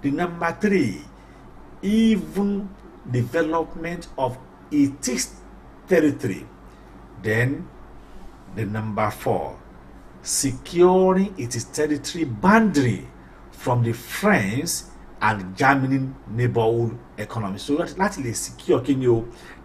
The number 3, even development of its territory. Then the number 4, securing its territory boundary from the French and German neighborhood economy. So that is secure,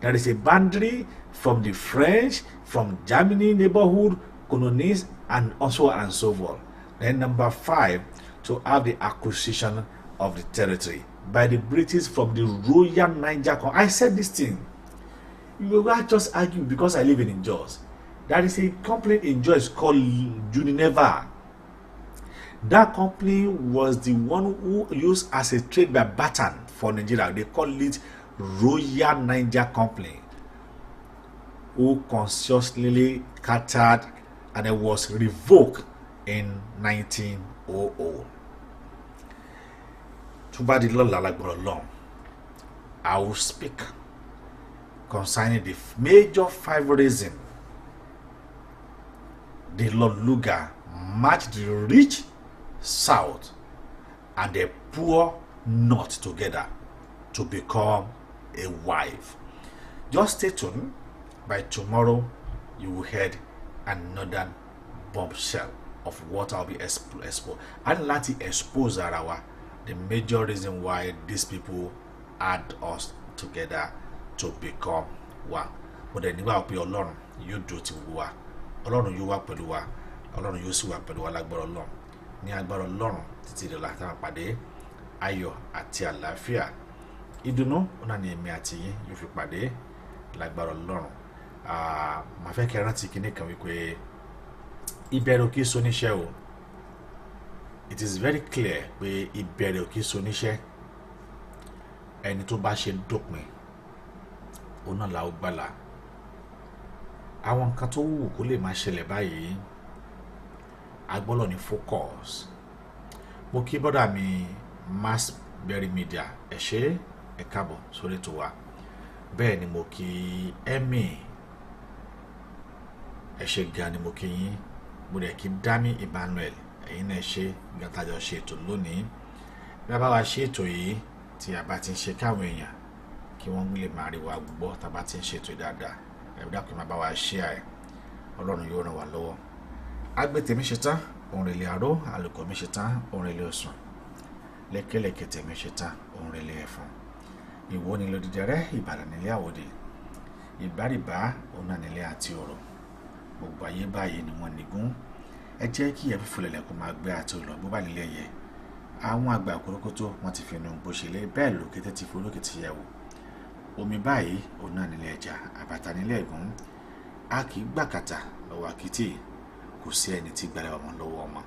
there is a boundary from the French, from Germany neighborhood colonies, and also and so forth. Then number 5, to have the acquisition of the territory by the British from the Royal Niger. I said this thing. You will just argue because I live in Jos. There is a company in Jos called Unilever. That company was the one who used as a trade by Baton for Nigeria. They call it Royal Niger Company, who consciously catered, and it was revoked in 1900. I will speak concerning the major 5 reasons the Lord Lugar matched the rich south and the poor north together to become a wife. Just stay tuned. By tomorrow, you will hear another bombshell of what I'll be exposed. And let it expose the major reason why these people add us together to become one. But then you be alone, you do to wa. Alone you work with wa. Alone you see what wa like but alone. Ni agbára Ọlọ́run títí di la ta pàdé ayọ̀ àti àlàáfíà. Ìdùnnú ọ̀nà ni èmi àti yín yóò fi pàdé lágbára Ọlọ́run. Màá fẹ́ kẹ́ rántí kíní kan wípé ìbẹ̀rù kì í ṣoníṣẹ́ o. It is very clear pé ìbẹ̀rù kì í ṣoníṣẹ́. Ẹni tó bá ṣe dópin òun náà la ó gbàlà. Àwọn nǹkan tó wù kó lè máa ṣẹlẹ̀ báyìí, agbọ́lọ̀ ní focus. Mo kí brother mi Omoboriowo Media, ẹ ṣé, ẹ káàbọ̀ sórí ètò wa. Bẹ́ẹ̀ ni mo kí Emmy, ẹ ṣé gan ni mo kí yín. mo dẹ̀ kí Dami Emmanuel ẹ̀yin náà ṣe gbàtàjọ ṣe ètò lónìí bí a bá wa ṣe ètò yìí tí a bá ti ń ṣe káwọn èèyàn kí wọ́n lè máa rí wa gbọ́ tá a bá ti ń ṣe ètò dáadáa ẹ̀rọ dákun máa bá wa ṣe àì Ọlọ́run yóò ràn wá lọ́wọ́. Agbé tèmi ṣe tán òun rèlé àró àlùkò mi ṣe tán òun rèlé ọ̀sán lẹ́kẹ̀lẹ́kẹ̀ tèmi ṣe tán òun rèlé ẹ̀fọn ìwọ ni lódìdẹrẹ́ Ìbàdàn nílé àwòdì ìbárìbá òun náà nílé àti ọ̀rọ̀ gbogbo ayé báyìí ni wọ́n nígún ẹ jẹ́ kí ẹ̀fí fúlẹ̀lẹ̀ kó máa gbé àti ọ̀lọ́ bó bá nílé ẹ̀yẹ àwọn àgbà kórókótó wọ́n ti fi inú bó ṣe lé bẹ́ẹ̀ lókété ti folókè ti yẹ̀wò omi báyìí òun náà nílé ẹja àbàtà nílé ẹ̀gún a kì í gbàkàtà lọ́wọ́ akitì kò sí ẹni tí gbàlẹ̀ ọmọ lọ́wọ́ ọmọ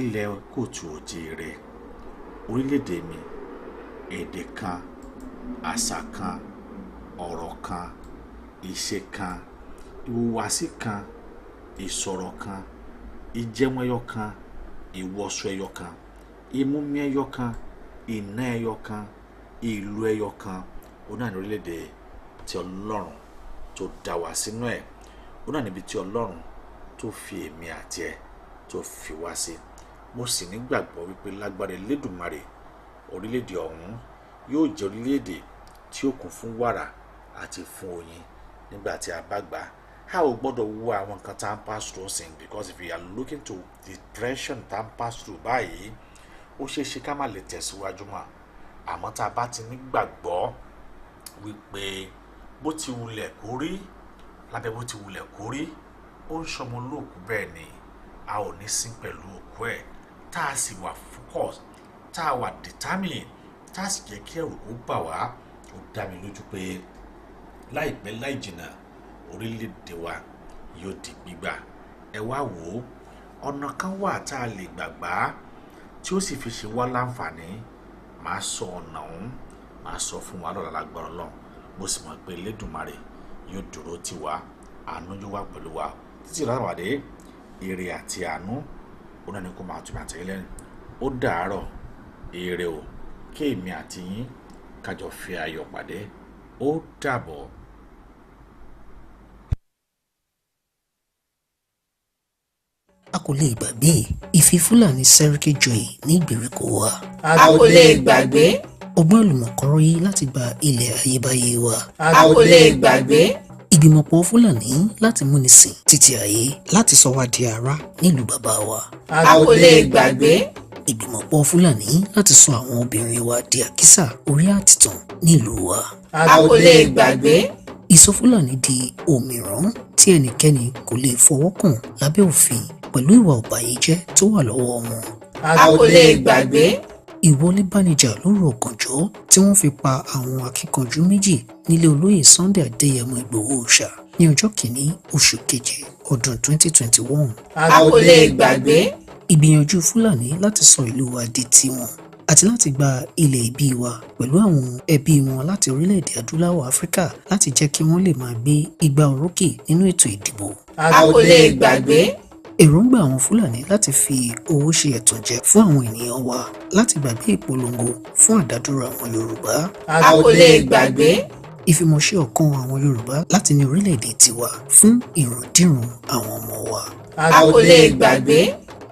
ilẹ̀ kóòtù òjíire orílẹ̀-èdè mi èdè kan àṣà kan ọ̀rọ̀ kan ìṣe kan ìhùwàsí kan ìsọ̀rọ̀ kan ìjẹun ẹyọ kan ìwọṣọ ẹyọ kan ìmúmi ẹyọ kan iná ẹyọ kan ìlú ẹyọ kan òun náà ní orílẹ̀-èdè tí Ọlọ́run tó dá wa sínú ẹ̀ òun náà níbi tí Ọlọ́run tó fi èmi àti ẹ̀ tó fi wá sí. Mo sì nígbàgbọ́ wípé lágbára Elédùmarè orílẹ̀-èdè ọ̀hún yóò jẹ́ orílẹ̀-èdè tí ó kún fún wàrà àti fún oyin nígbà tí a bá gbà á ò gbọ́dọ̀ wo àwọn nǹkan tá ń pass through sin because if you are looking to depression tá ń pass through báyìí ó ṣeé ṣe ká má lè tẹ̀síwájú mọ́ àmọ́ tá a bá ti nígbàgbọ́ wípé bó ti wulẹ̀ kó rí lábẹ́ bó ti wulẹ̀ kó rí ó ń ṣọmọ olóòkú bẹ́ẹ̀ ni a ò ní sí pẹ̀lú òkú ẹ̀ tá a sì wà focus tá a wà determine tá a sì jẹ́ kí ẹ̀rù ó bà wá ó dá mi lójú pé láìpẹ́ láì jìnnà orílẹ̀-èdè wa yóò di gbígbà. Ẹ wá wò ó ọ̀nà kan wà tá a lè gbàgbá tí ó sì fi ṣe wá láǹfààní màá sọ ọ̀nà ọ̀hún màá sọ fún wa lọ́la lágbára Ọlọ́run mo sì mọ̀ pé Elédùmarè yóò dúró tì wá àánú yóò wá pẹ̀lú wa títí láwàdé ire àti àánú ó náà ní kó máa túbọ̀ àtẹ̀yìn lẹ́nu ó dàárọ̀ ire o kí èmi àti yín kájọ fi ayọ̀ pàdé ó dàbọ̀. A kò lè gbàgbé ìfi Fúlàní Sẹ́ríkì joyè ní ìgbèríko wa. A kò lè gbàgbé ọgbọ́n àlùmọ̀kọ́rọ́ yìí láti gba ilẹ̀ ayébáyé wa. A kò lè gbàgbé ìgbìmọ̀pọ̀ Fúlàní láti múni sìn títí ayé láti sọ wá di ará nílùú bàbá wa. A kò lè gbàgbé ìgbìmọ̀pọ̀ Fúlàní láti sọ àwọn obìnrin wa di àkísà orí àtìtàn nílùú wa. A kò lè gbàgbé ìsọ Fúlàní di òmìrán tí ẹnikẹ́ni kò lè fọwọ́ kàn lábẹ́ òfin pẹ̀lú ìwà ọ̀bàyéjẹ́ tó wà lọ́wọ́ wọn. A kò lè gbàgbé ìwọlé bánijà lóru ọ̀gànjọ́ tí wọ́n fi pa àwọn akíkanjú méjì nílé olóyè Sunday Adéyẹmọ Ìgbòho Òòṣà ní ọjọ́ kìíní oṣù keje ọdún 2021. A kò lè gbàgbé ìgbìyànjú Fúlàní láti sọ ìlú wa di tiwọn àti láti gba ilẹ̀ ìbí wa pẹ̀lú àwọn ẹbí wọn láti orílẹ̀-èdè adúláwọ̀ Áfíríkà láti jẹ́ kí wọ́n lè máa gbé igbá orókè nínú ètò ìdìbò. A kò lè gbàgbé èròǹgbà àwọn Fúlàní láti fi owó ṣe ẹ̀tànjẹ fún àwọn ènìyàn wa láti gbàgbé ìpolongo fún àdádúró àwọn Yorùbá. A kò lè gbàgbé ìfimọ̀ṣe ọ̀kan àwọn Yorùbá láti ní orílẹ̀-èdè tiwa fún ìrandíran àwọn ọmọ wa. A kò lè gbàgbé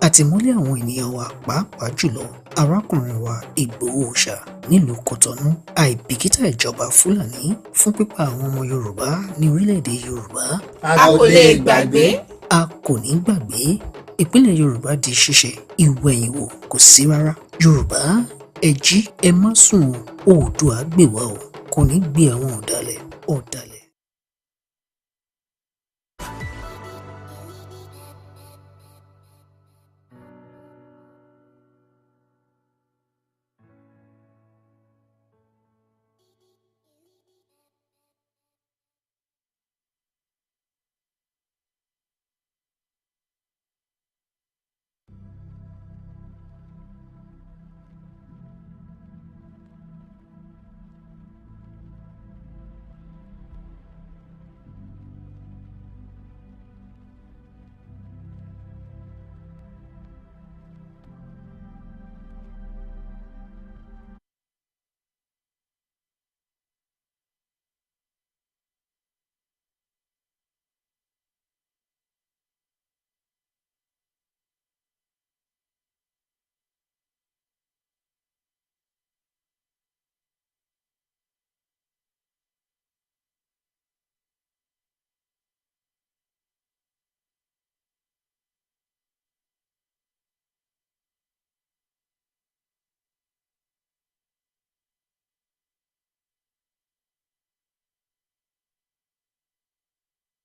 àtìmọ́lé àwọn ènìyàn wa pàápàá jùlọ arákùnrin wa Ìgbòho Òòṣà nílùú Kọ̀tọ́nú àìbìkítà ìjọba Fúlàní fún pípa àwọn ọmọ Yorùbá ní orílẹ̀-èdè Yorùbá. A kò lè gbàgbé a kò ní gbàgbé ìpínlẹ̀ Yorùbá di ṣíṣe ìwẹ̀yìnwò kò sí rárá. Yorùbá ẹ jí ẹ má sùn o Oòduà gbè wá o kò ní gbé àwọn ọ̀dàlẹ̀.